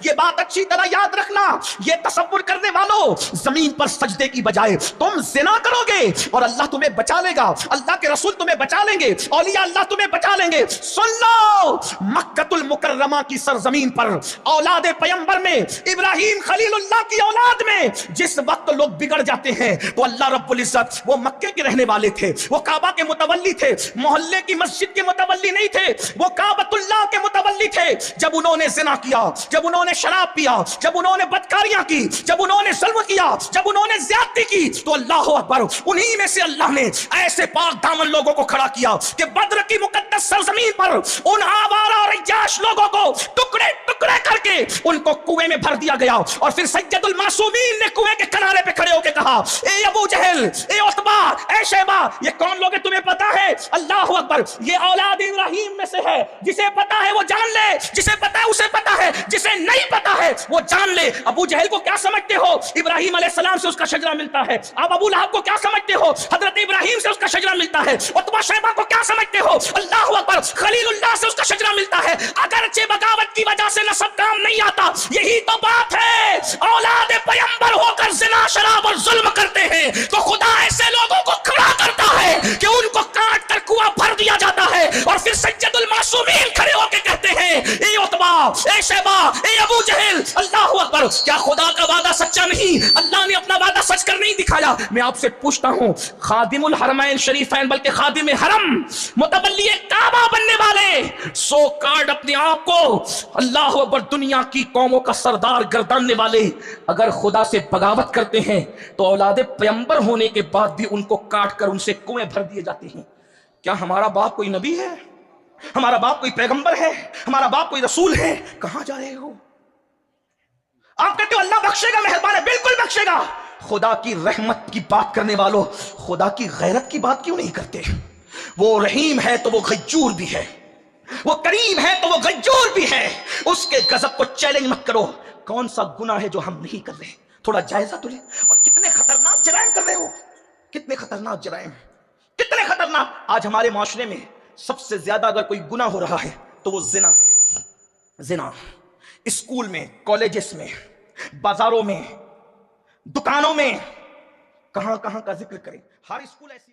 یہ بات اچھی طرح یاد رکھنا. یہ تصور کرنے والوں، زمین پر سجدے کی بجائے تم زنا کرو گے اور اللہ تمہیں بچا لے گا، اللہ کے رسول تمہیں بچا لیں گے، اولیاء اللہ تمہیں بچا لیں گے. سن لو، مکہ المکرمہ کی سرزمین پر اولاد پیغمبر میں، ابراہیم خلیل اللہ کی اولاد میں جس وقت لوگ بگڑ جاتے ہیں تو اللہ رب العزت، وہ مکے کے رہنے والے تھے، وہ کعبہ کے متولی تھے، محلے کی مسجد کے متولی نہیں تھے، وہ کعبۃ اللہ کے متولی تھے. جب انہوں نے زنا کیا، جب انہوں نے شراب پیا، جب انہوں نے بدکاریاں کی، جب انہوں نے ظلم کیا، جب انہوں نے زیادتی کی، تو اللہ اکبر، انہی میں سے اللہ نے ایسے پاک دامن لوگوں کو کھڑا کیا کہ بدر کی مقدس سرزمین پر ان آوارہ اور عیاش لوگوں کو ٹکڑے ٹکڑے کر کے ان کو کنویں میں بھر دیا گیا. اور پھر سید المعصومین نے کنویں کے کنارے پہ کھڑے ہو کے کہا، اے ابو جہل، اے عتبہ، اے شیبہ، یہ کون لوگ ہیں تمہیں پتا ہے؟ اللہ اکبر، یہ اولاد ابراہیم میں سے ہے. جسے پتا ہے وہ جان لے، جسے پتا ہے اسے پتا ہے، جسے نہیں پتا ہے وہ جان لے. ابو جہل کو کیا سمجھتے ہو؟ ابراہیم علیہ السلام سے اس کا شجرہ ملتا ہے. آپ ابو لہب کو کیا سمجھتے ہو؟ حضرت ابراہیم سے اس کا شجرہ ملتا ہے. عتبہ شیبہ کو کیا سمجھتے ہو؟ اللہ اکبر، خلیل اللہ سے اس کا شجرہ ملتا ہے. اگرچہ بغاوت کی وجہ سے نسب کام نہیں آتا، یہی تو بات ہے. اولاد پیغمبر ہو کر زنا، شراب اور ظلم کرتے ہیں تو خدا ایسے لوگوں کو کھڑا کرتا ہے کہ ان کو کاٹ کر کنواں بھر دیا جاتا ہے. اور پھر سید المعصومین کھڑے ہو کے کہتے ہیں، اے عتبہ، اے شیبہ، اے ابو جہل، اللہ اکبر، کیا خدا کا وعدہ سچا نہیں؟ اللہ نے اپنا وعدہ سچ کر نہیں دکھایا؟ میں آپ سے پوچھتا ہوں، خادم الحرمین شریفین بلکہ خادم حرم، متولی کعبہ بننے والے، سو کارڈ اپنے آپ کو اللہ اکبر دنیا کی قوموں کا سردار گرداننے والے، اگر خدا سے بغاوت کرتے ہیں تو اولاد پیغمبر ہونے کے بعد بھی ان کو کاٹ کر ان سے کنویں بھر دیے جاتے ہیں. کیا ہمارا باپ کوئی نبی ہے؟ ہمارا باپ کوئی پیغمبر ہے؟ ہمارا باپ کوئی رسول ہے؟ کہاں جا رہے ہو؟ آپ کہتے ہو اللہ بخشے گا، مہربان ہے، بالکل بخشے گا. خدا کی رحمت کی بات کرنے والوں، خدا کی غیرت کی بات کیوں نہیں کرتے؟ وہ رحیم ہے تو وہ غیور بھی ہے، وہ کریم ہے تو وہ غیور بھی ہے. اس کے غضب کو چیلنج مت کرو. کون سا گناہ ہے جو ہم نہیں کر رہے؟ تھوڑا جائزہ تو لیں. اور کتنے خطرناک جرائم کر رہے ہو، کتنے خطرناک جرائم، کتنے خطرناک. آج ہمارے معاشرے میں سب سے زیادہ اگر کوئی گناہ ہو رہا ہے تو وہ زنا ہے. زنا اسکول میں، کالجز میں، بازاروں میں، دکانوں میں، کہاں کہاں کا ذکر کریں. ہر اسکول ایسی